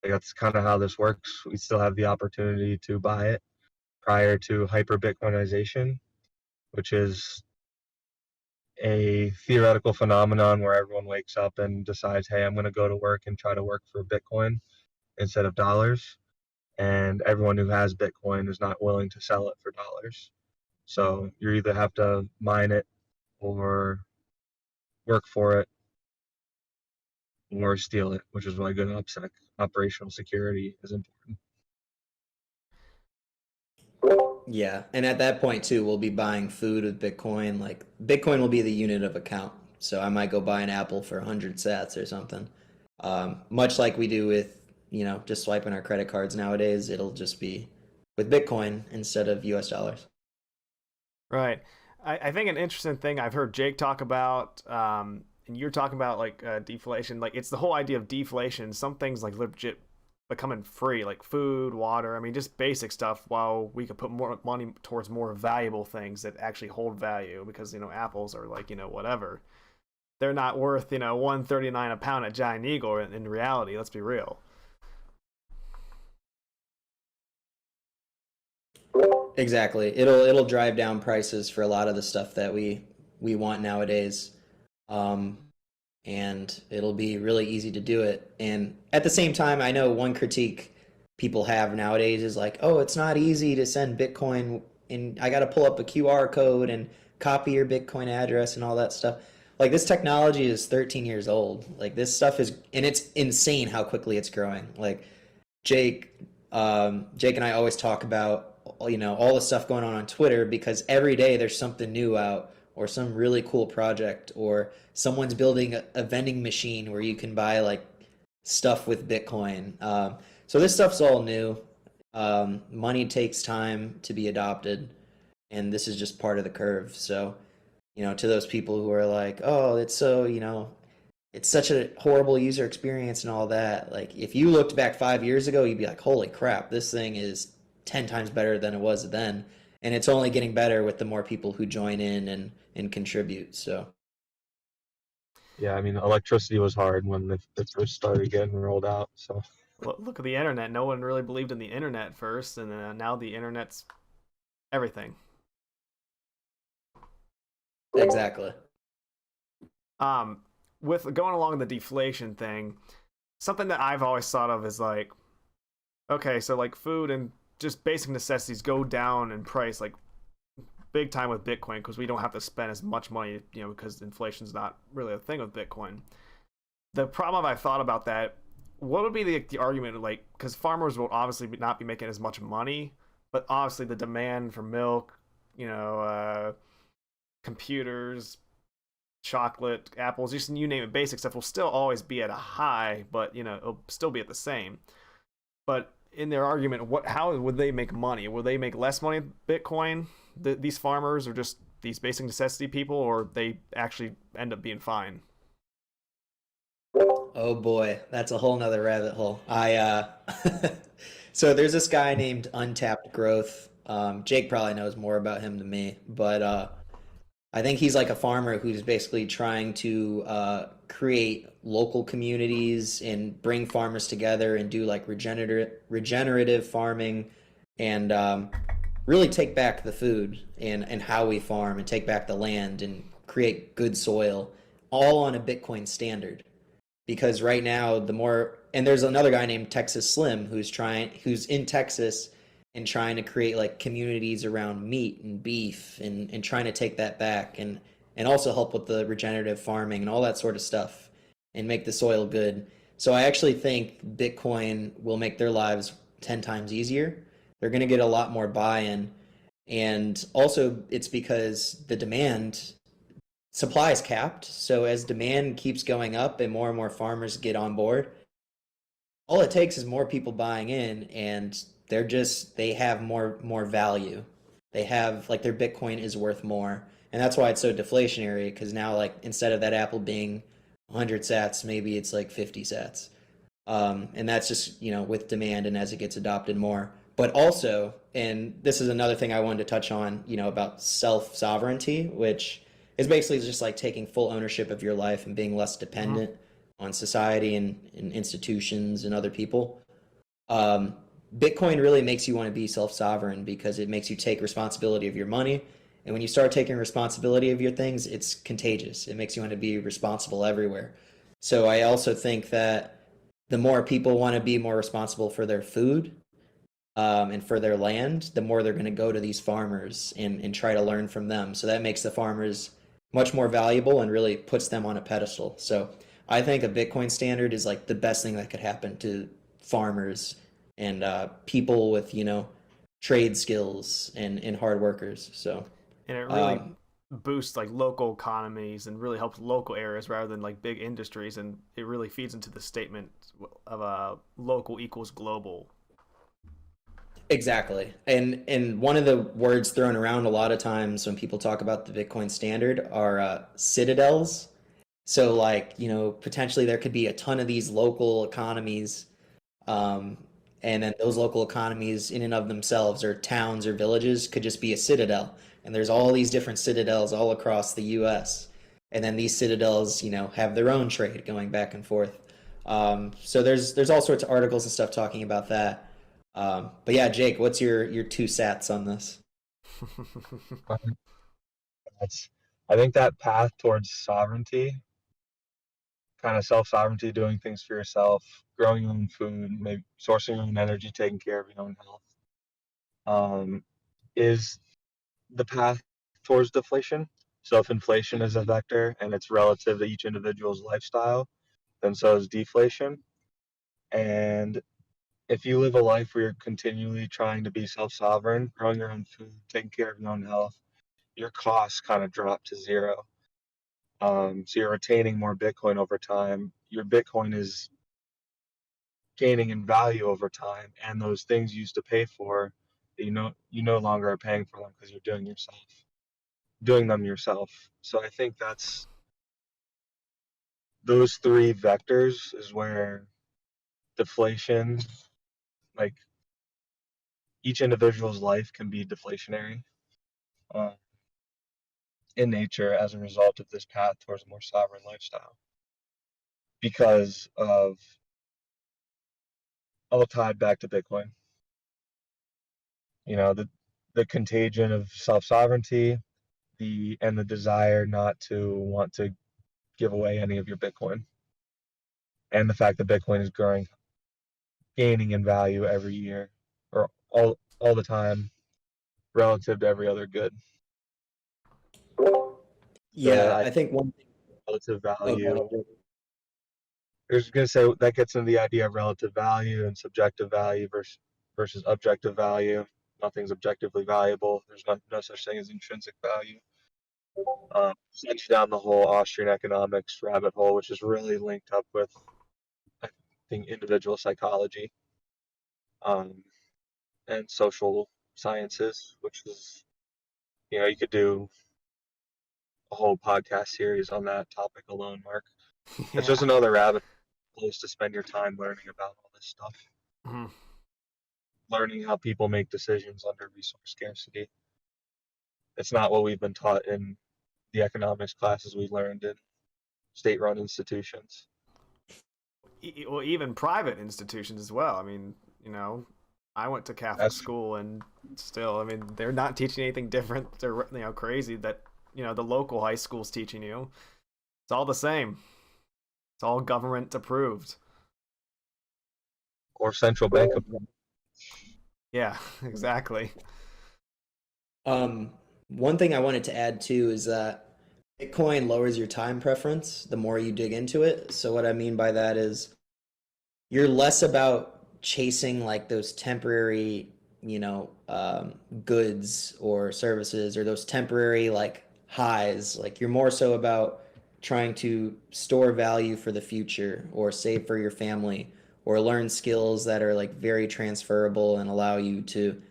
Like that's kind of how this works. We still have the opportunity to buy it prior to hyper Bitcoinization, which is a theoretical phenomenon where everyone wakes up and decides, hey, I'm going to go to work and try to work for Bitcoin instead of dollars. And everyone who has Bitcoin is not willing to sell it for dollars. So you either have to mine it or work for it or steal it, which is why good OPSEC, operational security, is important. Yeah, and at that point too, we'll be buying food with Bitcoin. Like Bitcoin will be the unit of account. So I might go buy an apple for 100 sats or something. Much like we do with, just swiping our credit cards nowadays, it'll just be with Bitcoin instead of US dollars. right. I think an interesting thing I've heard Jake talk about, and you're talking about like deflation. Like it's the whole idea of deflation. Some things like legit becoming free, like food, water. I mean, just basic stuff. While we could put more money towards more valuable things that actually hold value, because apples are like whatever. They're not worth $1.39 a pound at Giant Eagle in reality. Let's be real. Exactly. It'll drive down prices for a lot of the stuff that we want nowadays. Um, and it'll be really easy to do it. And at the same time, I know one critique people have nowadays is like, oh, it's not easy to send Bitcoin, and I got to pull up a QR code and copy your Bitcoin address and all that stuff. Like this technology is 13 years old. Like this stuff is, and it's insane how quickly it's growing. Like Jake, Jake and I always talk about all the stuff going on Twitter because every day there's something new out or some really cool project or someone's building a vending machine where you can buy like stuff with Bitcoin. So this stuff's all new. Money takes time to be adopted, and this is just part of the curve. So, to those people who are like, oh, it's so, it's such a horrible user experience and all that. Like, if you looked back 5 years ago, you'd be like, holy crap, this thing is 10 times better than it was then. And it's only getting better with the more people who join in and contribute. So, Yeah, I mean, electricity was hard when it first started getting rolled out. So Look at the internet. No one really believed in the internet first, and now the internet's everything. exactly. With going along the deflation thing, something that I've always thought of is like, okay, so like food and just basic necessities go down in price like big time with Bitcoin because we don't have to spend as much money, because inflation's not really a thing with Bitcoin. The problem I thought about that, what would be the argument, like, because farmers will obviously not be making as much money, but obviously the demand for milk, computers, chocolate, apples, just you name it, basic stuff will still always be at a high, but it'll still be at the same. But in their argument, how would they make money? Will they make less money with Bitcoin? These farmers or just these basic necessity people, or they actually end up being fine? Oh boy, that's a whole nother rabbit hole. So there's this guy named Untapped Growth. Jake probably knows more about him than me, but I think he's like a farmer who's basically trying to create local communities and bring farmers together and do like regenerative farming and really take back the food and how we farm and take back the land and create good soil, all on a Bitcoin standard. Because right now, and there's another guy named Texas Slim who's in Texas and trying to create like communities around meat and beef and trying to take that back and also help with the regenerative farming and all that sort of stuff and make the soil good. So I actually think Bitcoin will make their lives 10 times easier. They're going to get a lot more buy-in. And also it's because the supply is capped. So as demand keeps going up and more farmers get on board, all it takes is more people buying in, and they have more value. They have like their Bitcoin is worth more. And that's why it's so deflationary, because now like instead of that apple being 100 sats, maybe it's like 50 sats. And that's just, with demand and as it gets adopted more. But also, and this is another thing I wanted to touch on, about self-sovereignty, which is basically just like taking full ownership of your life and being less dependent on society and institutions and other people. Bitcoin really makes you want to be self-sovereign because it makes you take responsibility of your money. And when you start taking responsibility of your things, it's contagious. It makes you want to be responsible everywhere. So I also think that the more people want to be more responsible for their food and for their land, the more they're going to go to these farmers and try to learn from them. So that makes the farmers much more valuable and really puts them on a pedestal. So I think a Bitcoin standard is like the best thing that could happen to farmers and people with, trade skills and hard workers. So, and it really boosts like local economies and really helps local areas rather than like big industries. And it really feeds into the statement of local equals global. Exactly. And one of the words thrown around a lot of times when people talk about the Bitcoin standard are citadels. So like, potentially there could be a ton of these local economies. And then those local economies in and of themselves, or towns or villages, could just be a citadel. And there's all these different citadels all across the US. And then these citadels, have their own trade going back and forth. So there's all sorts of articles and stuff talking about that. But yeah, Jake, what's your 2 sats on this? I think that path towards sovereignty, kind of self-sovereignty, doing things for yourself, growing your own food, maybe sourcing your own energy, taking care of your own health, is the path towards deflation. So if inflation is a vector and it's relative to each individual's lifestyle, then so is deflation. And if you live a life where you're continually trying to be self-sovereign, growing your own food, taking care of your own health, your costs kind of drop to zero. So you're retaining more Bitcoin over time. Your Bitcoin is gaining in value over time, and those things you used to pay for, you no longer are paying for them because you're doing them yourself. So I think that's those 3 vectors is where deflation, like each individual's life can be deflationary in nature as a result of this path towards a more sovereign lifestyle, because of all tied back to Bitcoin. The contagion of self-sovereignty, and the desire not to want to give away any of your Bitcoin. and the fact that Bitcoin is gaining in value every year or all the time relative to every other good. Yeah, I think one thing. Relative Oh, go value. ahead, Jake. I was going to say that gets into the idea of relative value and subjective value versus objective value. Nothing's objectively valuable. There's no such thing as intrinsic value. Sends you down the whole Austrian economics rabbit hole, which is really linked up with, I think, individual psychology and social sciences, which is, you could do a whole podcast series on that topic alone, Mark. It's just Yeah. another rabbit place to spend your time learning about all this stuff. Mhm. Learning how people make decisions under resource scarcity. It's not what we've been taught in the economics classes we learned in state-run institutions. Well, even private institutions as well. I mean, I went to Catholic school, and still, I mean, they're not teaching anything different. They're crazy that the local high school's teaching you. It's all the same. It's all government approved. Or central bank approved. Yeah, exactly. One thing I wanted to add too is that Bitcoin lowers your time preference the more you dig into it. So what I mean by that is you're less about chasing like those temporary, goods or services or those temporary like highs. Like you're more so about trying to store value for the future or save for your family or learn skills that are like very transferable and allow you to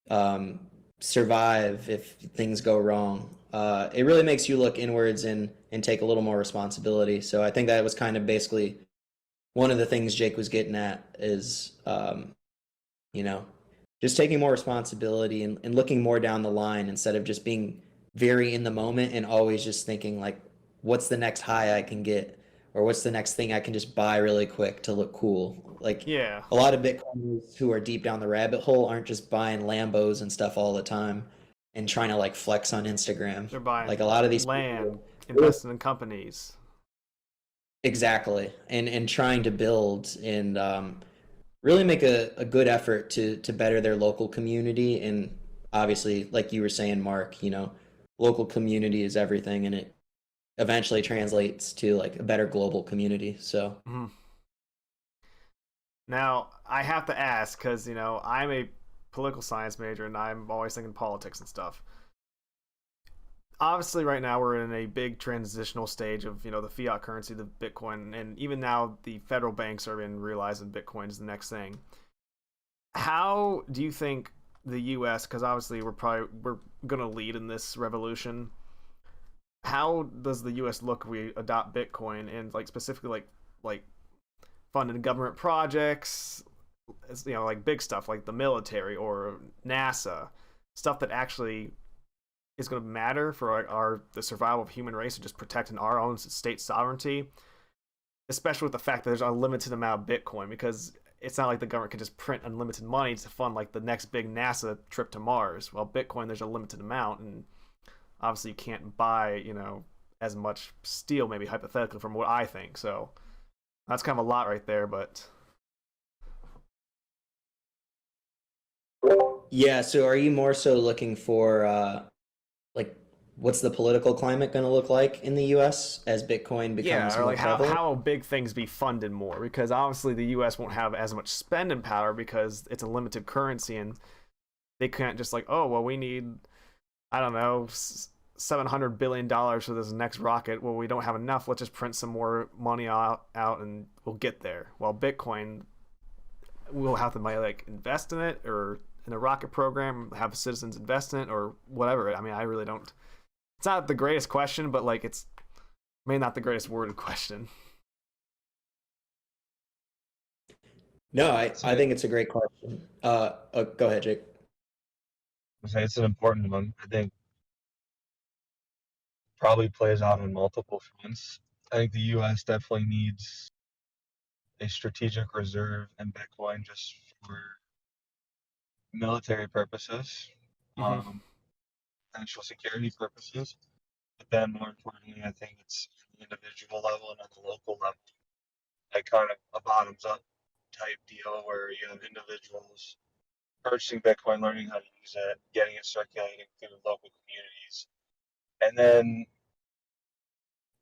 um, survive if things go wrong. It really makes you look inwards and take a little more responsibility. So I think that was kind of basically one of the things Jake was getting at is, just taking more responsibility and looking more down the line instead of just being very in the moment and always just thinking like, what's the next high I can get? Or what's the next thing I can just buy really quick to look cool? Like Yeah. a lot of Bitcoiners who are deep down the rabbit hole aren't just buying Lambos and stuff all the time and trying to like flex on Instagram. They're buying Like a lot of these land, people, investing in companies. exactly, and trying to build and really make a good effort to better their local community. And obviously, like you were saying, Mark, local community is everything, and it eventually translates to like a better global community. So Mhm. Now, I have to ask because, I'm a political science major and I'm always thinking politics and stuff. Obviously, right now we're in a big transitional stage of, the fiat currency, the Bitcoin, and even now the federal banks are in realizing Bitcoin is the next thing. How do you think the U.S., because obviously we're going to lead in this revolution, how does the U.S. look if we adopt Bitcoin and like specifically like funding government projects, like big stuff like the military or NASA, stuff that actually is going to matter for the survival of human race and just protecting our own state sovereignty, especially with the fact that there's a limited amount of Bitcoin, because it's not like the government can just print unlimited money to fund like the next big NASA trip to Mars. Well, Bitcoin, there's a limited amount, and obviously you can't buy, as much steel, maybe hypothetically, from what I think. So that's kind of a lot right there, but yeah. So are you more so looking for like what's the political climate going to look like in the U.S. as Bitcoin becomes yeah, or more like how prevalent? will big things be funded more? Because obviously the U.S. won't have as much spending power because it's a limited currency, and they can't just like, oh well, we need, I don't know, $700 billion for this next rocket. Well, we don't have enough. Let's just print some more money out and we'll get there. While Bitcoin, we'll have to like invest in it or in a rocket program, have citizens invest in it or whatever. I mean, I really don't. It's not the greatest question, but like it's maybe not the greatest worded question. No, I think it's a great question. Go ahead, Jake. I say it's an important one. I think probably plays out on multiple fronts. I think the U.S. definitely needs a strategic reserve in Bitcoin just for military purposes, Mm-hmm. national security purposes. But then more importantly, I think it's at the individual level and at the local level. like kind of a bottoms up type deal where you have individuals purchasing Bitcoin, learning how to use it, getting it circulating through local communities, and then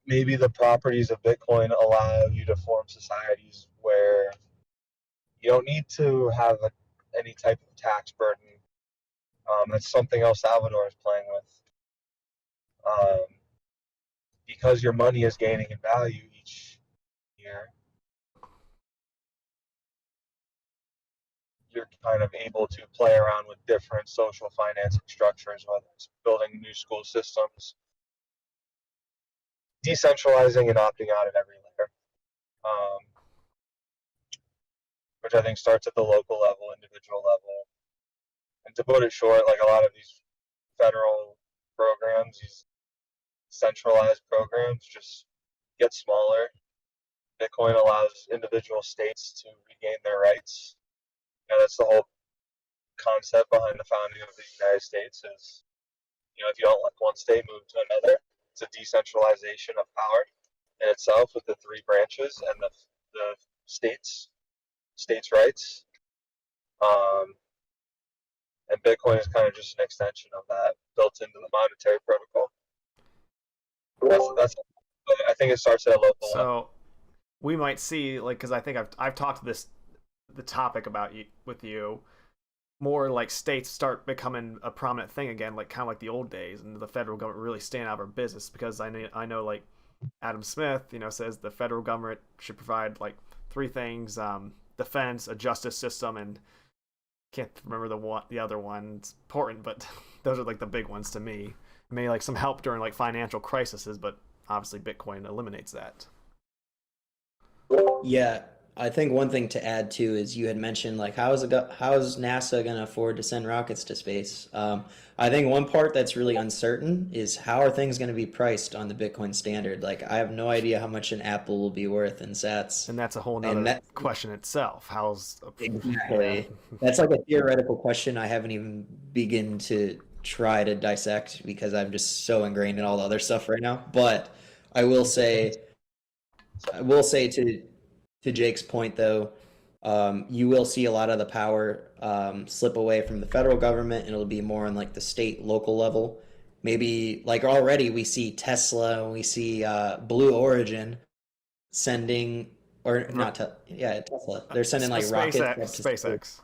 maybe the properties of Bitcoin allow you to form societies where you don't need to have any type of tax burden. That's something El Salvador is playing with. Because your money is gaining in value each year, you're kind of able to play around with different social financing structures, whether it's building new school systems, decentralizing and opting out at every layer, which I think starts at the local level, individual level. And to put it short, like a lot of these federal programs, these centralized programs just get smaller. Bitcoin allows individual states to regain their rights. That's the whole concept behind the founding of the United States is, if you don't like one state, move to another. It's a decentralization of power in itself with the three branches and the states' rights. And Bitcoin is kind of just an extension of that built into the monetary protocol. That's I think it starts at a local level. So we might see, like, because I think I've talked to the topic about with you, more like states start becoming a prominent thing again, like kind of like the old days, and the federal government really staying out of our business. Because I know like Adam Smith, says the federal government should provide like three things: defense, a justice system, and can't remember the other one. It's important, but those are like the big ones to me. Maybe like some help during like financial crises, but obviously Bitcoin eliminates that. Yeah, I think one thing to add too is you had mentioned like how is NASA going to afford to send rockets to space? I think one part that's really uncertain is how are things going to be priced on the Bitcoin standard? Like I have no idea how much an apple will be worth in sats. And that's a whole nother question itself. Exactly. Yeah. That's like a theoretical question I haven't even begun to try to dissect because I'm just so ingrained in all the other stuff right now. But I will say to Jake's point though, you will see a lot of the power slip away from the federal government, and it'll be more on like the state, local level. Maybe like already we see Tesla, we see Blue Origin sending, or not Tesla. They're sending like rockets up to SpaceX.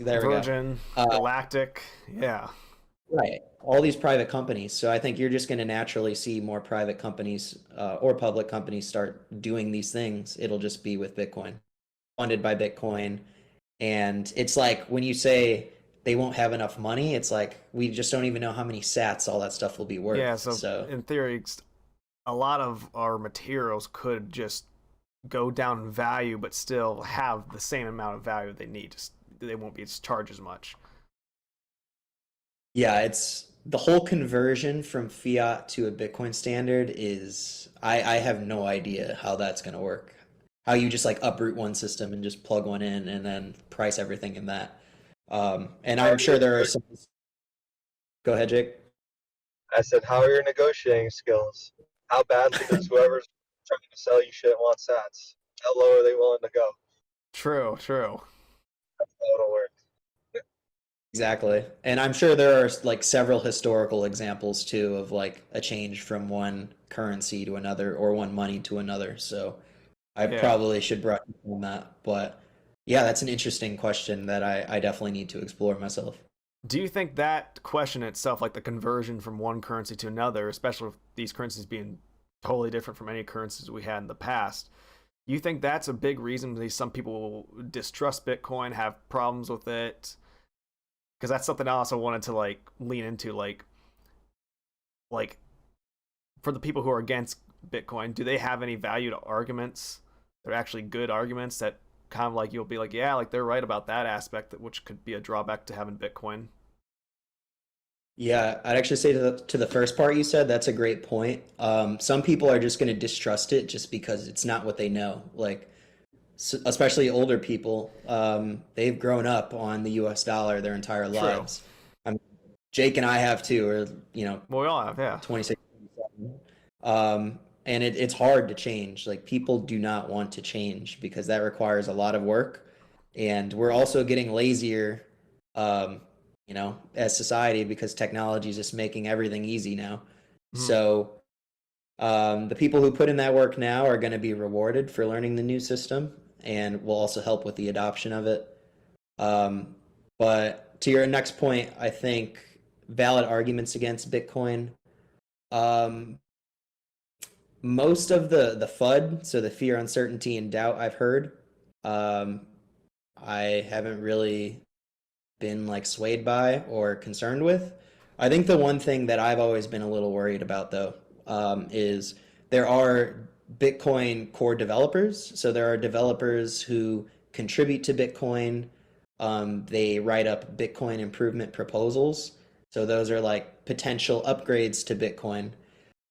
There we go. Virgin, Galactic, yeah. Right. All these private companies. So I think you're just going to naturally see more private companies or public companies start doing these things. It'll just be with Bitcoin, funded by Bitcoin. And it's like when you say they won't have enough money, it's like we just don't even know how many sats all that stuff will be worth. Yeah, so in theory, a lot of our materials could just go down in value, but still have the same amount of value they need. Just, they won't be charged as much. Yeah, it's the whole conversion from fiat to a Bitcoin standard is I have no idea how that's going to work. How you just like uproot one system and just plug one in and then price everything in that. And I'm sure there are some. Go ahead, Jake. I said, how are your negotiating skills? How badly does whoever's trying to sell you shit want sats? How low are they willing to go? True. That's how it'll work. Exactly. And I'm sure there are like several historical examples too of like a change from one currency to another or one money to another. So I probably should brush on that. But yeah, that's an interesting question that I definitely need to explore myself. Do you think that question itself, like the conversion from one currency to another, especially with these currencies being totally different from any currencies we had in the past, you think that's a big reason that some people distrust Bitcoin, have problems with it? Because that's something I also wanted to like lean into, like for the people who are against Bitcoin, do they have any valued arguments? They're actually good arguments that kind of like you'll be like, yeah, like they're right about that aspect, which could be a drawback to having Bitcoin. Yeah, I'd actually say to the first part you said, that's a great point. Some people are just going to distrust it just because it's not what they know. Like, especially older people, they've grown up on the U.S. dollar their entire lives. I mean, Jake and I have too, or well, we all have, yeah. 26. and it's hard to change. Like people do not want to change because that requires a lot of work, and we're also getting lazier, as society because technology is just making everything easy now. So the people who put in that work now are going to be rewarded for learning the new system and will also help with the adoption of it. But to your next point, I think valid arguments against Bitcoin. Most of the FUD, so the fear, uncertainty, and doubt I've heard, I haven't really been like swayed by or concerned with. I think the one thing that I've always been a little worried about though, is there are Bitcoin core developers. So there are developers who contribute to Bitcoin. They write up Bitcoin improvement proposals. So those are like potential upgrades to Bitcoin.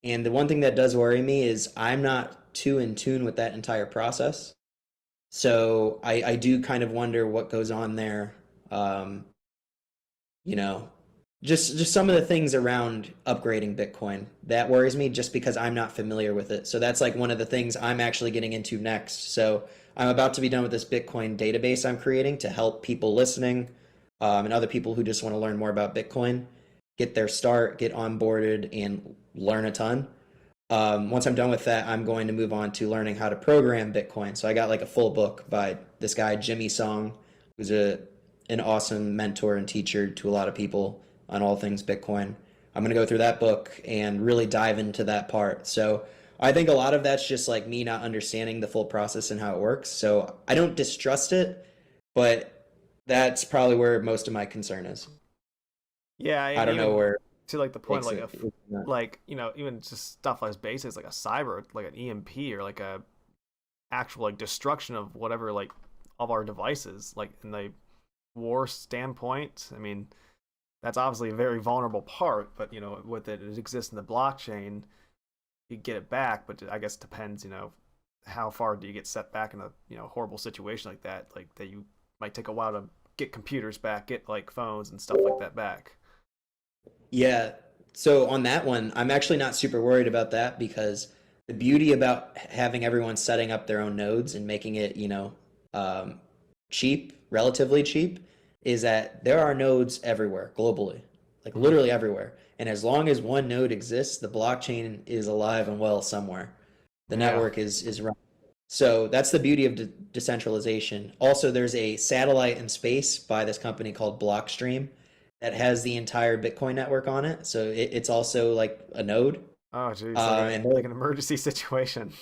And the one thing that does worry me is I'm not too in tune with that entire process. So I do kind of wonder what goes on there. Just some of the things around upgrading Bitcoin that worries me just because I'm not familiar with it. So that's like one of the things I'm actually getting into next. So I'm about to be done with this Bitcoin database I'm creating to help people listening, and other people who just want to learn more about Bitcoin, get their start, get onboarded, and learn a ton. Once I'm done with that, I'm going to move on to learning how to program Bitcoin. So I got like a full book by this guy, Jimmy Song, who's an awesome mentor and teacher to a lot of people on all things Bitcoin. I'm going to go through that book and really dive into that part. So I think a lot of that's just like me not understanding the full process and how it works. So I don't distrust it, but that's probably where most of my concern is. Yeah, I don't know where. To like the point, Makes like even just stuff like basics, like a cyber, like an EMP, or like a actual like destruction of whatever, like of our devices, like in the war standpoint. I mean, that's obviously a very vulnerable part, but with it exists in the blockchain, you get it back. But I guess it depends, how far do you get set back in a horrible situation like that you might take a while to get computers back, get like phones and stuff like that back. Yeah. So on that one, I'm actually not super worried about that because the beauty about having everyone setting up their own nodes and making it, cheap, relatively cheap, is that there are nodes everywhere globally, like literally everywhere. And as long as one node exists, the blockchain is alive and well somewhere. The network is running. So that's the beauty of decentralization. Also, there's a satellite in space by this company called Blockstream that has the entire Bitcoin network on it. So it's also like a node. Oh, geez, and like an emergency situation.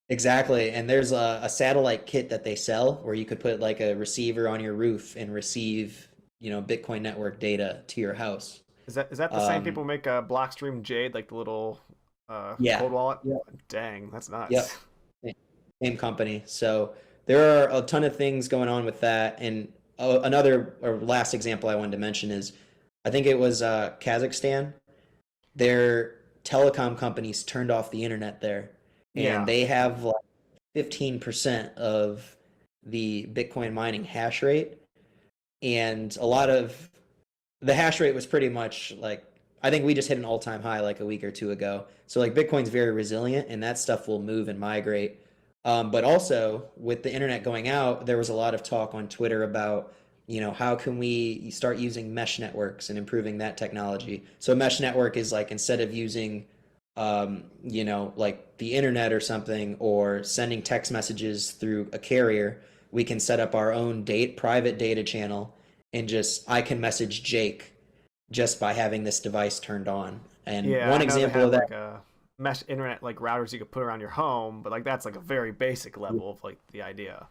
Exactly. And there's a satellite kit that they sell where you could put like a receiver on your roof and receive, Bitcoin network data to your house. Is that the same people who make a Blockstream Jade, like the little cold wallet? Yeah. Dang, that's nuts. Yep. Same company. So there are a ton of things going on with that. And another or last example I wanted to mention is, I think it was Kazakhstan. Their telecom companies turned off the internet there, and they have like 15% of the Bitcoin mining hash rate. And a lot of the hash rate was pretty much like, I think we just hit an all-time high like a week or two ago. So like Bitcoin's very resilient, and that stuff will move and migrate. But also with the internet going out, there was a lot of talk on Twitter about, how can we start using mesh networks and improving that technology? So a mesh network is like, instead of using, like the internet or something, or sending text messages through a carrier, we can set up our own private data channel, and I can message Jake just by having this device turned on. And one example of that, like mesh internet like routers you could put around your home, but like that's like a very basic level of like the idea.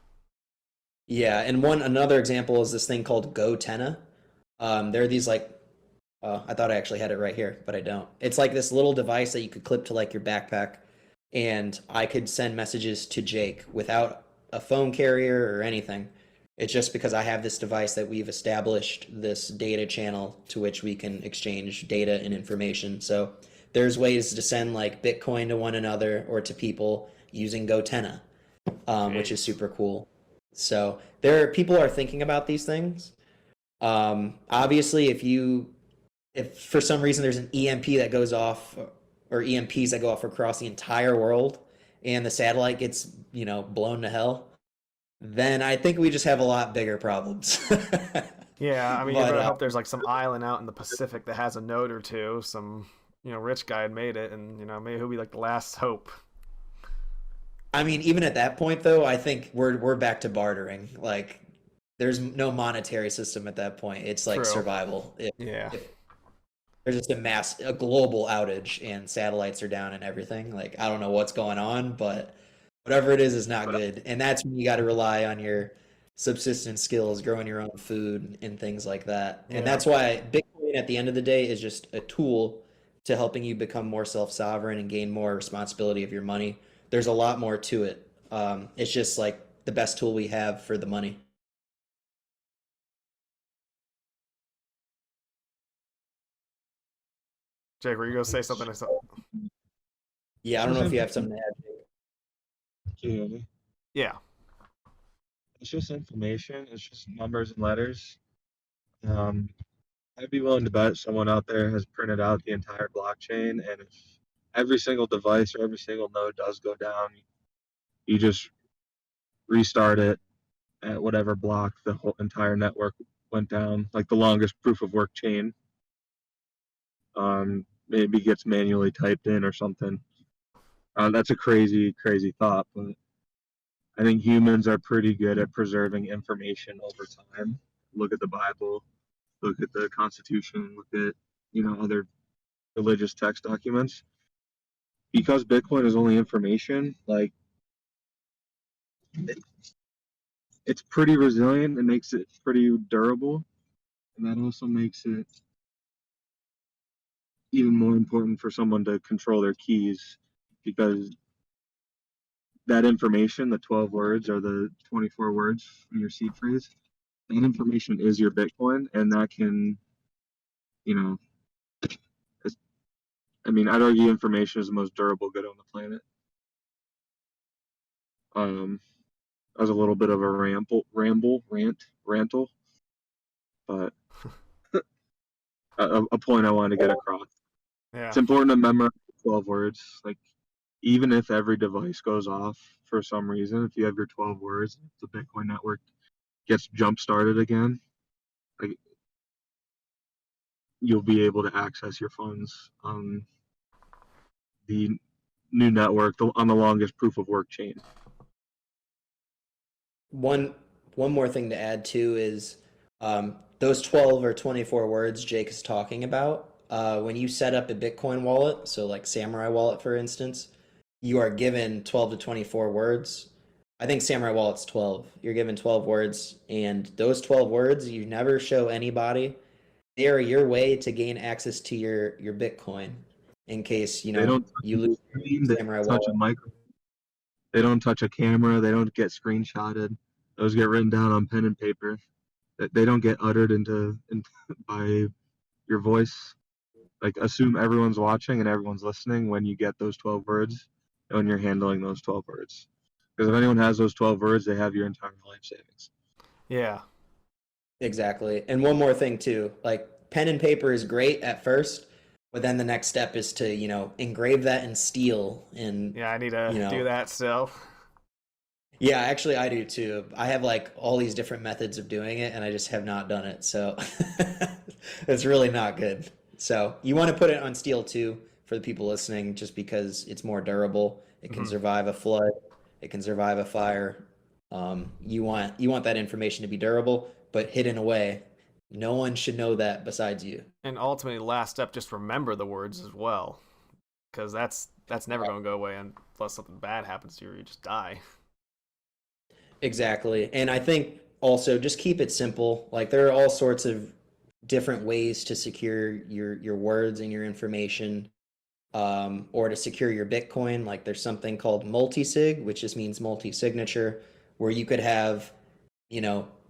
Yeah, and another example is this thing called GoTenna. There are these like, I thought I actually had it right here, but I don't. It's like this little device that you could clip to like your backpack, and I could send messages to Jake without a phone carrier or anything. It's just because I have this device that we've established this data channel to which we can exchange data and information. So there's ways to send like Bitcoin to one another or to people using GoTenna, which is super cool. So people are thinking about these things. Obviously, if for some reason there's an EMP that goes off or EMPs that go off across the entire world and the satellite gets, blown to hell, then I think we just have a lot bigger problems. Yeah, I mean, you But better hope there's like some island out in the Pacific that has a node or two. Some, rich guy had made it, and maybe he'll be like the last hope. I mean, even at that point, though, I think we're back to bartering. Like, there's no monetary system at that point. It's like True. survival. Yeah. If there's just a global outage and satellites are down and everything. Like, I don't know what's going on, but whatever it is not good. And that's when you got to rely on your subsistence skills, growing your own food and things like that. Yeah. And that's why Bitcoin at the end of the day is just a tool to helping you become more self-sovereign and gain more responsibility of your money. There's a lot more to it. It's just like the best tool we have for the money. Jake, were you gonna say something? Yeah, I don't know if you have something to add. Can you hear me? Yeah. It's just information. It's just numbers and letters. I'd be willing to bet someone out there has printed out the entire blockchain, and if every single device or every single node does go down, you just restart it at whatever block the whole entire network went down, like the longest proof of work chain. Maybe gets manually typed in or something. That's a crazy thought, but I think humans are pretty good at preserving information over time. Look at the Bible, look at the Constitution, look at other religious text documents. Because Bitcoin is only information, like it's pretty resilient. It makes it pretty durable, and that also makes it even more important for someone to control their keys, because that information, the 12 words or the 24 words in your seed phrase, that information is your Bitcoin, and that can, I'd argue information is the most durable good on the planet. That was a little bit of a rantle, but a point I wanted to get across. Yeah. It's important to memorize 12 words. Like, even if every device goes off for some reason, if you have your 12 words, if the Bitcoin network gets jump started again, like, you'll be able to access your funds on the new network on the longest proof of work chain. One more thing to add too is those 12 or 24 words Jake is talking about. When you set up a Bitcoin wallet, so like Samurai Wallet, for instance, you are given 12 to 24 words. I think Samurai Wallet's 12. You're given 12 words, and those 12 words you never show anybody. They are your way to gain access to your Bitcoin in case you lose Samurai Wallet. They don't touch a camera. They don't get screenshotted. Those get written down on pen and paper. They don't get uttered into by your voice. Like, assume everyone's watching and everyone's listening when you get those 12 words and when you're handling those 12 words. Because if anyone has those 12 words, they have your entire life savings. Yeah. Exactly. And one more thing too, like pen and paper is great at first, but then the next step is to, engrave that in steel. And yeah, I need to do that still. Yeah, actually I do too. I have like all these different methods of doing it, and I just have not done it. So it's really not good. So you want to put it on steel too for the people listening, just because it's more durable. It can survive a flood. It can survive a fire. You want that information to be durable, but hidden away. No one should know that besides you. And ultimately, last step, just remember the words as well, because that's never going to go away unless something bad happens to you or you just die. Exactly. And I think also just keep it simple. Like, there are all sorts of different ways to secure your words and your information, or to secure your Bitcoin. Like, there's something called multi-sig, which just means multi-signature, where you could have,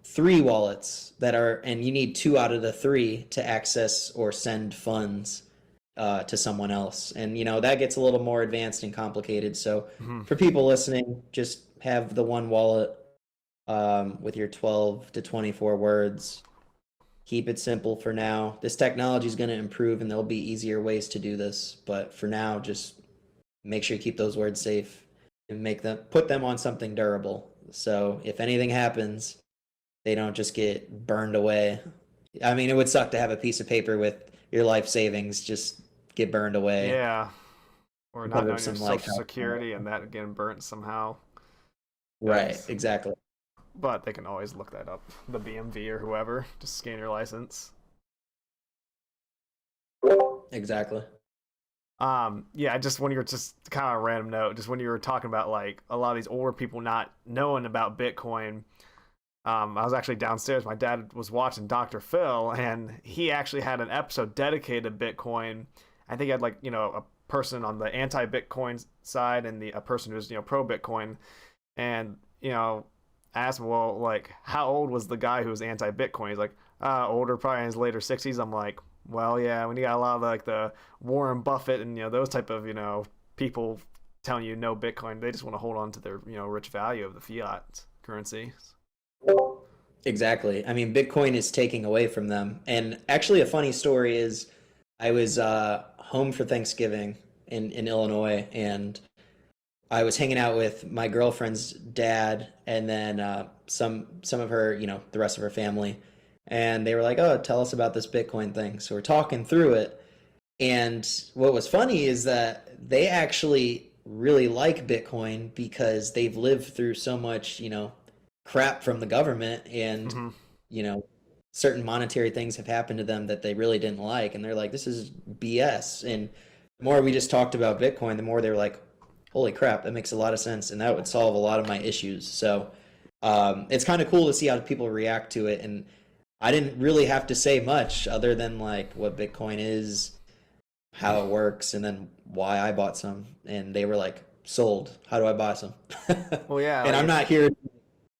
3 wallets and you need 2 out of the 3 to access or send funds to someone else. And, that gets a little more advanced and complicated. So for people listening, just have the one wallet with your 12 to 24 words. keep it simple for now. This technology is going to improve and there'll be easier ways to do this, but for now, just make sure you keep those words safe and put them on something durable. So if anything happens, they don't just get burned away. I mean, it would suck to have a piece of paper with your life savings just get burned away. Yeah. Or Because not of knowing your some, social like, security and that getting burnt somehow. Right, Yes. exactly. But they can always look that up. The BMV or whoever. Just scan your license. Exactly. Yeah, just when you're just kind of a random note, just when you were talking about like a lot of these older people not knowing about Bitcoin, I was actually downstairs. My dad was watching Dr. Phil, and he actually had an episode dedicated to Bitcoin. I think he had like a person on the anti-Bitcoin side and a person who's pro Bitcoin, and asked him, well, like how old was the guy who was anti-Bitcoin? He's like, older, probably in his later 60s. I'm like, well, yeah, when you got a lot of like the Warren Buffett and those type of people telling you no Bitcoin, they just want to hold on to their rich value of the fiat currency. Exactly. I mean, Bitcoin is taking away from them. And actually, a funny story is I was home for Thanksgiving in Illinois, and I was hanging out with my girlfriend's dad and then some of her, the rest of her family. And they were like, oh, tell us about this Bitcoin thing. So we're talking through it. And what was funny is that they actually really like Bitcoin because they've lived through so much, crap from the government and, Mm-hmm. you know, certain monetary things have happened to them that they really didn't like. And they're like, this is BS. And the more we just talked about Bitcoin, the more they were like, holy crap, that makes a lot of sense. And that would solve a lot of my issues. So it's kind of cool to see how people react to it. And I didn't really have to say much other than like what Bitcoin is, how it works, and then why I bought some. And they were like, sold. How do I buy some? Well, yeah, And like,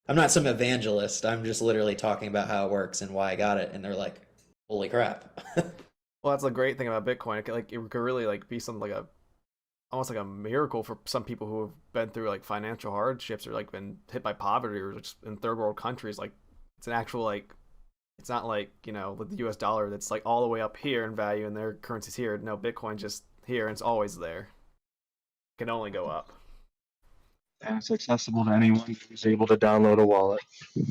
I'm not some evangelist. I'm just literally talking about how it works and why I got it. And they're like, holy crap. well, that's the great thing about Bitcoin. It could really like be something like almost like a miracle for some people who have been through like financial hardships or like been hit by poverty or just in third world countries. Like it's an actual like it's not like with the US dollar that's like all the way up here in value and their currency's here. No, Bitcoin just here and it's always there. It can only go up. And it's accessible to anyone who's able to download a wallet, Yeah,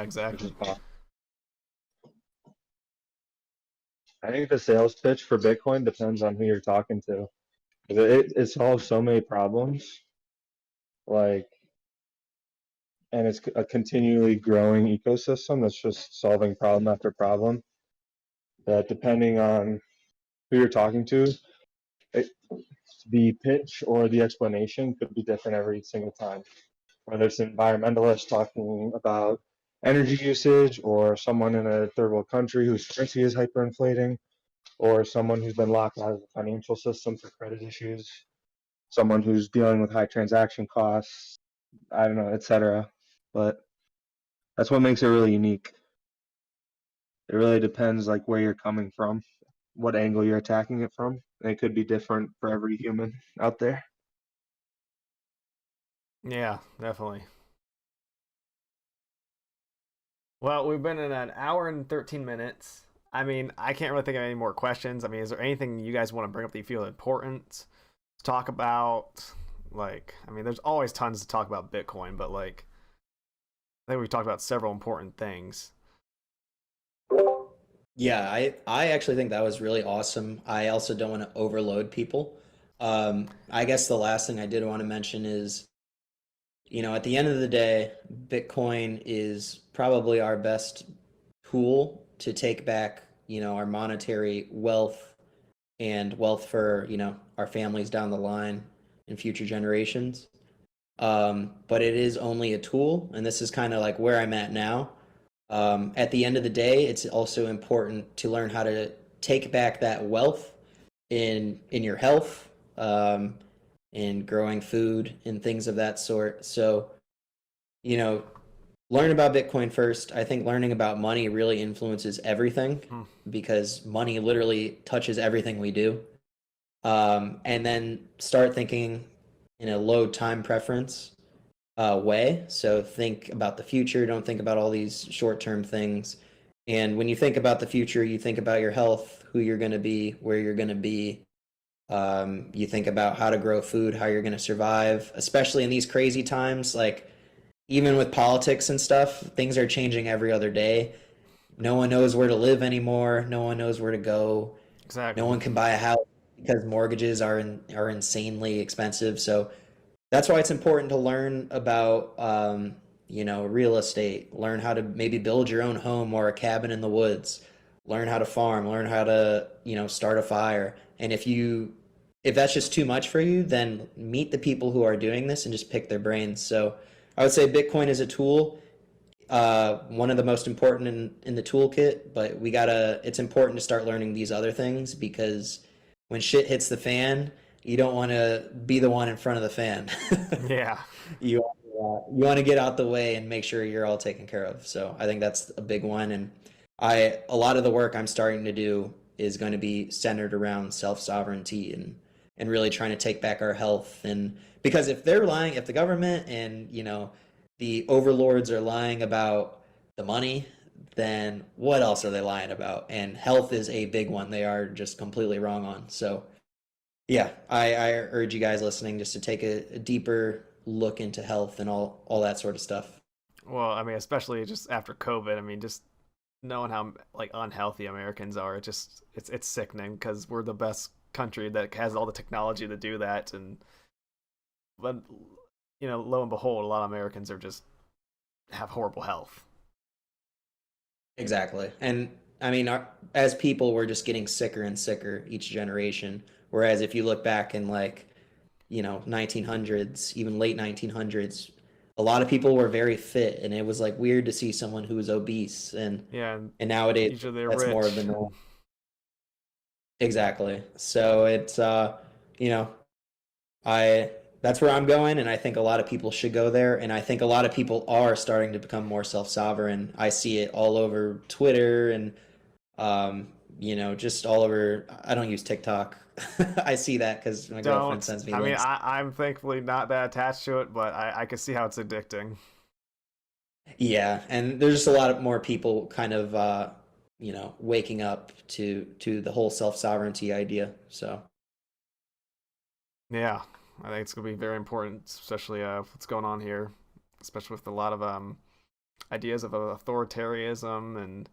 which is exactly. awesome. I think the sales pitch for Bitcoin depends on who you're talking to. 'Cause it solves so many problems, like, and it's a continually growing ecosystem that's just solving problem after problem. That depending on who you're talking to, it, the pitch or the explanation could be different every single time. Whether it's an environmentalist talking about energy usage, or someone in a third world country whose currency is hyperinflating, or someone who's been locked out of the financial system for credit issues, someone who's dealing with high transaction costs, I don't know, etc. But that's what makes it really unique. It really depends like where you're coming from, what angle you're attacking it from. And it could be different for every human out there. Yeah, definitely. Well, we've been in an hour and 13 minutes. I mean, I can't really think of any more questions. I mean, is there anything you guys want to bring up that you feel important to talk about? Like, I mean, there's always tons to talk about Bitcoin, but like, I think we've talked about several important things. Yeah, I actually think that was really awesome. I also don't want to overload people. I guess the last thing I did want to mention is, at the end of the day, Bitcoin is probably our best tool to take back, our monetary wealth and wealth for, our families down the line and future generations. But it is only a tool, and this is kind of like where I'm at now. At the end of the day, it's also important to learn how to take back that wealth in your health, in growing food and things of that sort. So, you know, learn about Bitcoin first. I think learning about money really influences everything Hmm. because money literally touches everything we do. And then start thinking in a low time preference. way. So think about the future. Don't think about all these short-term things. And when you think about the future, you think about your health, who you're going to be, where you're going to be. You think about how to grow food, how you're going to survive, especially in these crazy times. Like even with politics and stuff, things are changing every other day. No one knows where to live anymore. No one knows where to go. No Exactly. one can buy a house because mortgages are insanely expensive. So that's why it's important to learn about real estate. Learn how to maybe build your own home or a cabin in the woods. Learn how to farm. Learn how to start a fire. And if that's just too much for you, then meet the people who are doing this and just pick their brains. So I would say Bitcoin is a tool, one of the most important in the toolkit, but it's important to start learning these other things because when shit hits the fan, you don't want to be the one in front of the fan. Yeah. You want to get out the way and make sure you're all taken care of. So I think that's a big one. And a lot of the work I'm starting to do is going to be centered around self-sovereignty and really trying to take back our health. And because if they're lying, if the government and the overlords are lying about the money, then what else are they lying about? And health is a big one they are just completely wrong on. So yeah, I urge you guys listening just to take a deeper look into health and all that sort of stuff. Well, I mean, especially just after COVID, I mean, just knowing how like unhealthy Americans are, it's sickening because we're the best country that has all the technology to do that, and but lo and behold, a lot of Americans are just have horrible health. Exactly. And I mean, as people, we're just getting sicker and sicker each generation. Whereas if you look back in 1900s, even late 1900s, a lot of people were very fit, and it was like weird to see someone who was obese. And Yeah, and and nowadays, usually they're that's more of the rich. norm. Exactly. So it's you know, I that's where I'm going, and I think a lot of people should go there, and I think a lot of people are starting to become more self-sovereign. I see it all over Twitter and just all over. I don't use TikTok. I see that because my girlfriend Don't. sends me I mean, links. I'm thankfully not that attached to it, but I can see how it's addicting. Yeah, and there's just a lot of more people kind of waking up to the whole self-sovereignty idea. So Yeah, I think it's gonna be very important, especially what's going on here, especially with a lot of ideas of authoritarianism and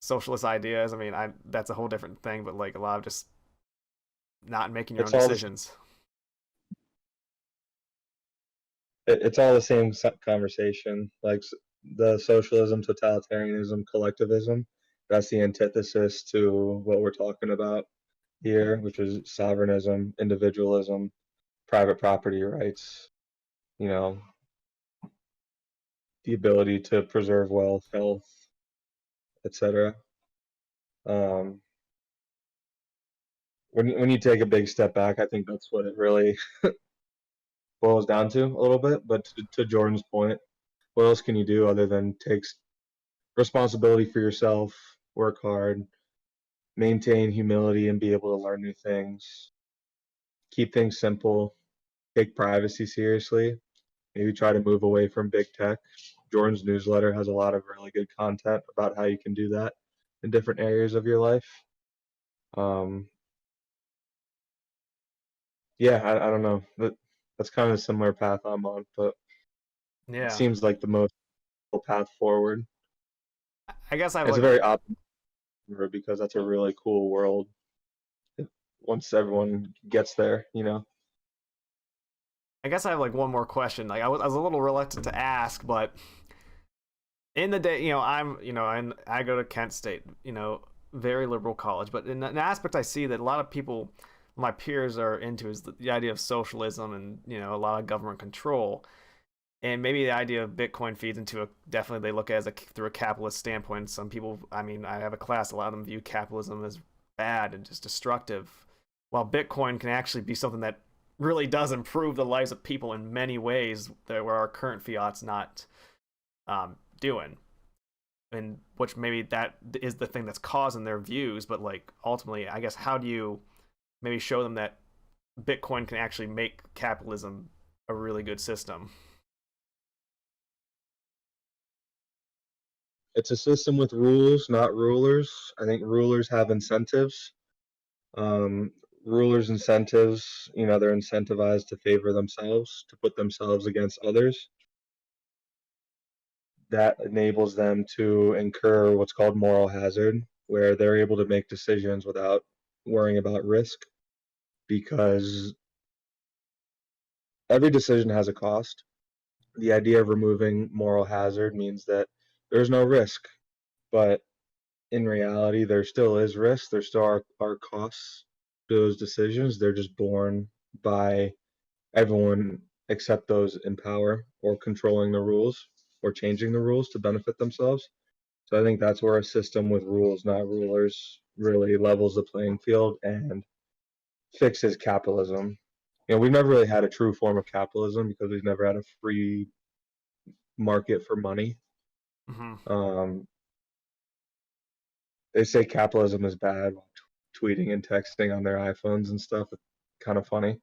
socialist ideas. I mean, I that's a whole different thing, but like a lot of just not making your own It's all the decisions. it's all the same conversation. Like the socialism, totalitarianism, collectivism. That's the antithesis to what we're talking about here, which is sovereignism, individualism, private property rights. You know, the ability to preserve wealth, health, etc. Um, when you take a big step back, I think that's what it really boils down to a little bit. But to Jordan's point, what else can you do other than take responsibility for yourself, work hard, maintain humility, and be able to learn new things, keep things simple, take privacy seriously, maybe try to move away from big tech. Jordan's newsletter has a lot of really good content about how you can do that in different areas of your life. Um, yeah, I don't know. That's kind of a similar path I'm on, but it Yeah, seems like the most path forward. I guess I have It's a like very optimistic because that's a really cool world once everyone gets there. I guess I have like one more question. Like I was a little reluctant to ask, but in the day, I go to Kent State, very liberal college, but in an aspect I see that a lot of people, my peers, are into is the idea of socialism and a lot of government control, and maybe the idea of Bitcoin feeds into a definitely they look at it as through a capitalist standpoint. Some people, I mean, I have a class, a lot of them view capitalism as bad and just destructive, while Bitcoin can actually be something that really does improve the lives of people in many ways that where our current fiat's not doing, and which maybe that is the thing that's causing their views. But like ultimately, I guess how do you maybe show them that Bitcoin can actually make capitalism a really good system? it's a system with rules, not rulers. I think rulers have incentives. Rulers' incentives, they're incentivized to favor themselves, to put themselves against others. That enables them to incur what's called moral hazard, where they're able to make decisions without worrying about risk, because every decision has a cost. The idea of removing moral hazard means that there's no risk, but in reality, there still is risk. There still are costs to those decisions. They're just borne by everyone except those in power or controlling the rules or changing the rules to benefit themselves. So I think that's where a system with rules, not rulers, really levels the playing field and fixes capitalism. We've never really had a true form of capitalism because we've never had a free market for money. Mm-hmm. They say capitalism is bad while tweeting and texting on their iPhones and stuff. It's kind of funny.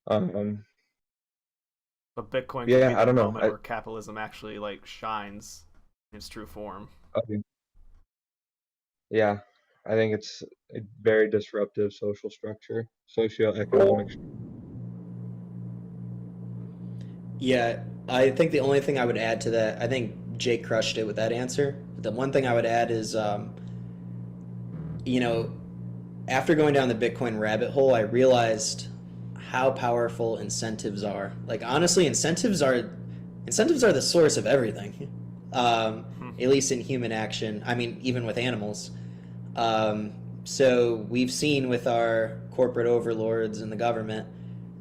But Bitcoin could be Yeah, I that don't know. moment where capitalism actually like shines in its true form. Yeah, I think it's a very disruptive social structure, socioeconomic. Yeah, I think the only thing I would add to that, I think Jake crushed it with that answer. The one thing I would add is, you know, after going down the Bitcoin rabbit hole, I realized how powerful incentives are. Like honestly, incentives are the source of everything. At least in human action. I mean, even with animals. So we've seen with our corporate overlords and the government,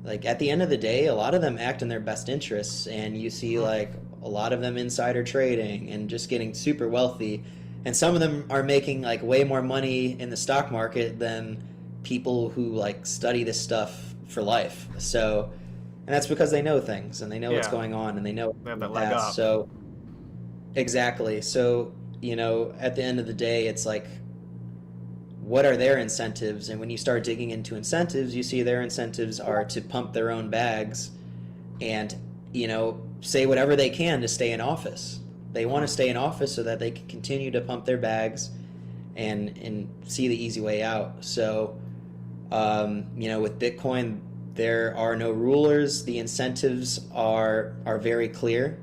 like at the end of the day, a lot of them act in their best interests, and you see like a lot of them insider trading and just getting super wealthy, and some of them are making like way more money in the stock market than people who like study this stuff for life. So, and that's because they know things and they know what's Yeah. going on and they know They have the that leg past. up. So exactly. So, at the end of the day, it's like, what are their incentives? And when you start digging into incentives, you see their incentives are to pump their own bags and, say whatever they can to stay in office. They want to stay in office so that they can continue to pump their bags and see the easy way out. So, with Bitcoin, there are no rulers. The incentives are very clear.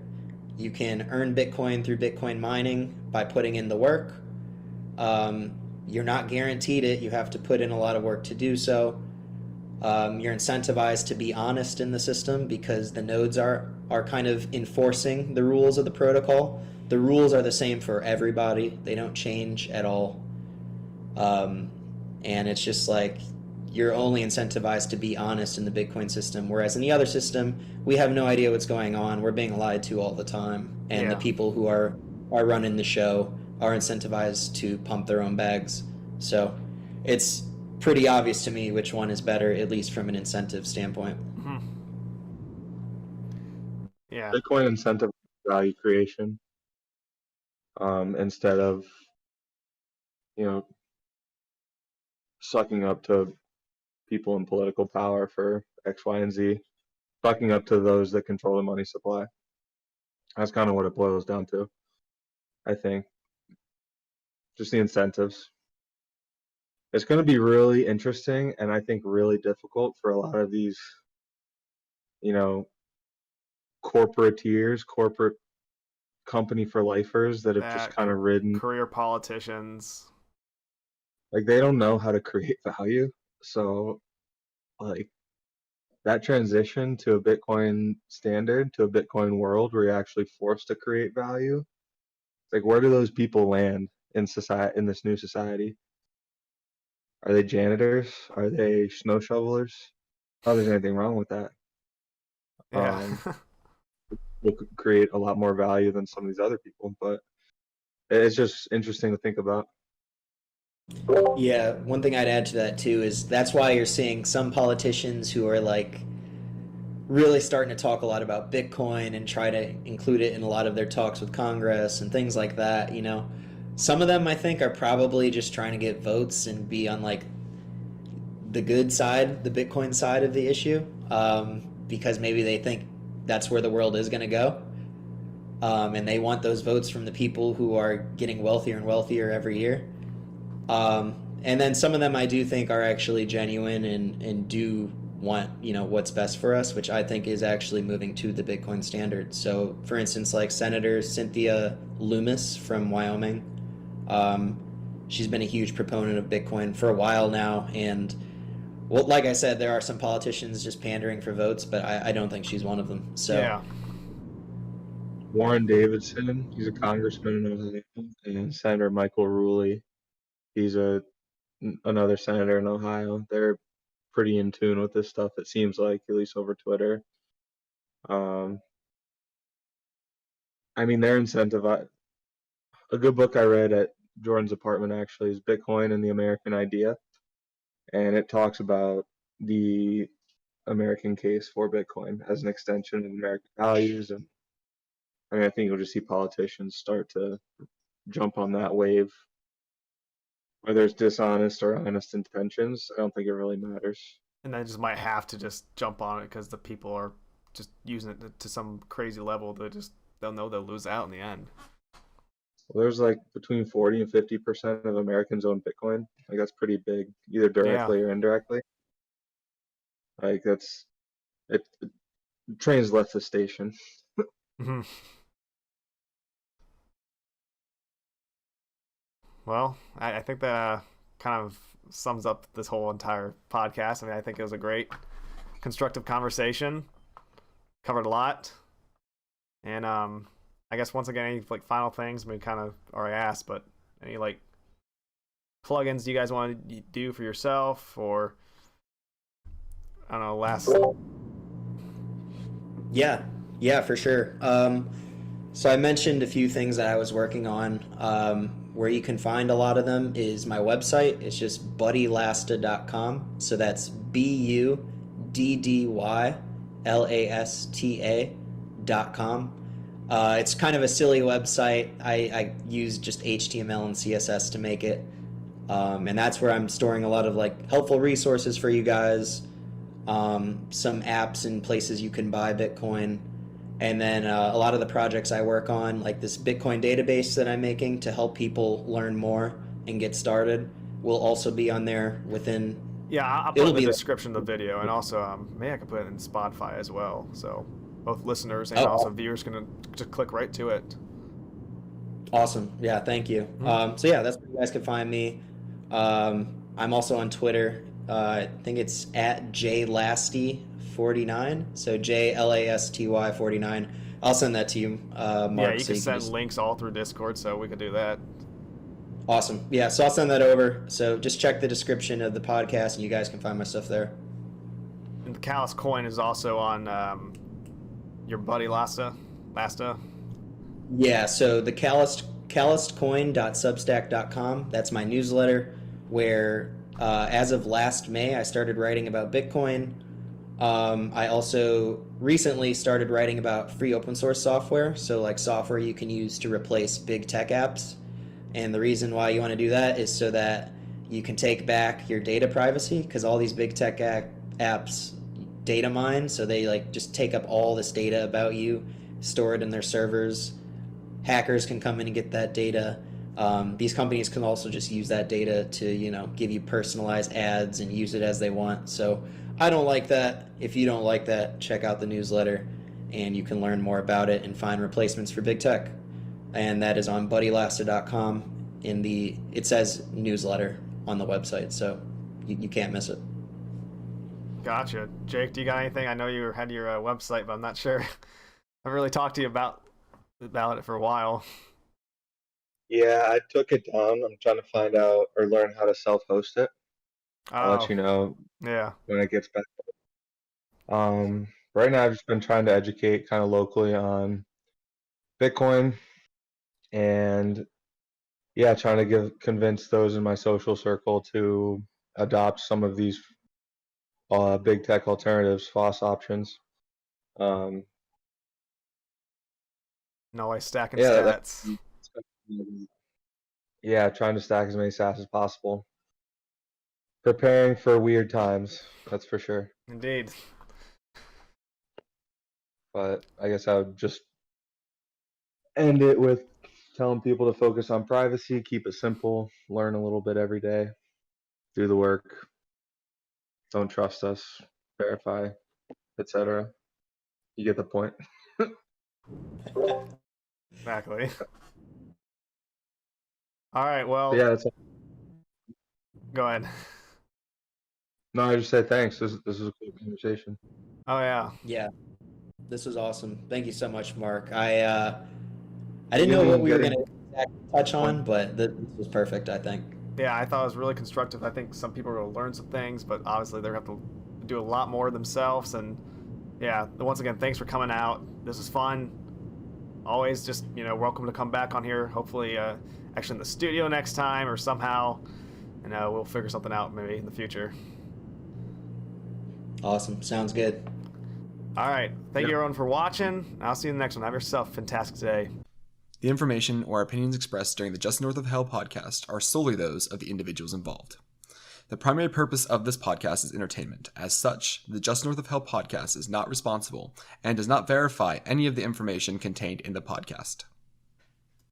You can earn Bitcoin through Bitcoin mining by putting in the work. You're not guaranteed it. You have to put in a lot of work to do so. You're incentivized to be honest in the system because the nodes are kind of enforcing the rules of the protocol. The rules are the same for everybody. They don't change at all. And it's just like you're only incentivized to be honest in the Bitcoin system, whereas in the other system, we have no idea what's going on. We're being lied to all the time, and the people who are running the show are incentivized to pump their own bags. So it's pretty obvious to me which one is better, at least from an incentive standpoint. Mm-hmm. Yeah. Bitcoin incentive value creation, instead of sucking up to people in political power for X, Y, and Z, sucking up to those that control the money supply. That's kind of what it boils down to, I think. Just the incentives. It's going to be really interesting and I think really difficult for a lot of these, corporate company for lifers that have just kind of ridden. Career politicians. Like they don't know how to create value. So like that transition to a Bitcoin standard, to a Bitcoin world where you're actually forced to create value, like where do those people land in society, in this new society? Are they janitors? Are they snow shovelers? Not there's anything wrong with that. Yeah. Will create a lot more value than some of these other people, but it's just interesting to think about. Yeah, one thing I'd add to that too is that's why you're seeing some politicians who are like really starting to talk a lot about Bitcoin and try to include it in a lot of their talks with Congress and things like that. Some of them I think are probably just trying to get votes and be on like the good side, the Bitcoin side of the issue, because maybe they think that's where the world is going to go. and they want those votes from the people who are getting wealthier and wealthier every year. And then some of them I do think are actually genuine and do want, what's best for us, which I think is actually moving to the Bitcoin standard. So, for instance, like Senator Cynthia Loomis from Wyoming, she's been a huge proponent of Bitcoin for a while now, and well, like I said, there are some politicians just pandering for votes, but I don't think she's one of them. So Yeah. Warren Davidson, he's a congressman in Ohio, and Senator Michael Ruley, he's another senator in Ohio. They're pretty in tune with this stuff, it seems like, at least over Twitter. I mean, they're incentivized. A good book I read at Jordan's apartment actually is Bitcoin and the American Idea, and it talks about the American case for Bitcoin as an extension of American values. And I mean, I think you'll just see politicians start to jump on that wave. Whether it's dishonest or honest intentions, I don't think it really matters. And they just might have to just jump on it because the people are just using it to some crazy level. They'll know they'll lose out in the end. Well, there's like between 40 and 50% of Americans own Bitcoin. Like that's pretty big, either directly or indirectly. Like that's it. Train's left the station. Mm-hmm. Well, I think that kind of sums up this whole entire podcast. I mean, I think it was a great, constructive conversation. Covered a lot, and I guess once again, any like final things we kind of already asked, but any like plugins do you guys want to do for yourself, or I don't know, last? Yeah, for sure. So I mentioned a few things that I was working on. Where you can find a lot of them is my website. It's just buddylasta.com. So that's BUDDYLASTA.com. It's kind of a silly website. I use just HTML and CSS to make it. And that's where I'm storing a lot of like helpful resources for you guys, some apps and places you can buy Bitcoin. And then a lot of the projects I work on, like this Bitcoin database that I'm making to help people learn more and get started, will also be on there within. Yeah, I'll put it in the description of the video, and also maybe I can put it in Spotify as well, so both listeners and also viewers can just click right to it. Awesome. Yeah, thank you. So yeah, that's where you guys can find me. I'm also on Twitter. I think it's at JLasty49. So JLASTY 49. I'll send that to you, Mark. Yeah, you can send links all through Discord, so we could do that. Awesome. Yeah, so I'll send that over. So just check the description of the podcast, and you guys can find my stuff there. And the Callus Coin is also on your buddy Lasta. Yeah, so the callouscoin.substack.com. That's my newsletter where as of last May, I started writing about Bitcoin. I also recently started writing about free open source software, so like software you can use to replace big tech apps. And the reason why you want to do that is so that you can take back your data privacy, because all these big tech apps data mine, so they like just take up all this data about you, store it in their servers. Hackers can come in and get that data. These companies can also just use that data to, give you personalized ads and use it as they want. So I don't like that. If you don't like that, check out the newsletter and you can learn more about it and find replacements for big tech. And that is on buddylasta.com. It says newsletter on the website, so you can't miss it. Gotcha. Jake, do you got anything? I know you had your website, but I'm not sure. I haven't really talked to you about it for a while. Yeah, I took it down. I'm trying to find out or learn how to self-host it. I'll let you know when it gets back. Right now I've just been trying to educate kind of locally on Bitcoin and trying to convince those in my social circle to adopt some of these big tech alternatives, FOSS options. No way stacking stats. Trying to stack as many sats as possible. Preparing for weird times, that's for sure. Indeed. But I guess I would just end it with telling people to focus on privacy, keep it simple, learn a little bit every day, do the work, don't trust us, verify, etc. You get the point. Exactly. All right. Well, But yeah, that's all. go ahead. No, I just say thanks. This is a cool conversation. Oh yeah. Yeah, this was awesome. Thank you so much, Mark. I didn't You know what mean we were getting- going to exactly touch on, but this was perfect, I think. Yeah, I thought it was really constructive. I think some people are going to learn some things, but obviously they're going to have to do a lot more themselves. And yeah, once again, thanks for coming out. This is fun. Always just, welcome to come back on here. Hopefully, actually in the studio next time or somehow. And we'll figure something out maybe in the future. Awesome. Sounds good. All right. Thank you Yep. everyone for watching. I'll see you in the next one. Have yourself a fantastic day. The information or opinions expressed during the Just North of Hell podcast are solely those of the individuals involved. The primary purpose of this podcast is entertainment. As such, the Just North of Hell podcast is not responsible and does not verify any of the information contained in the podcast.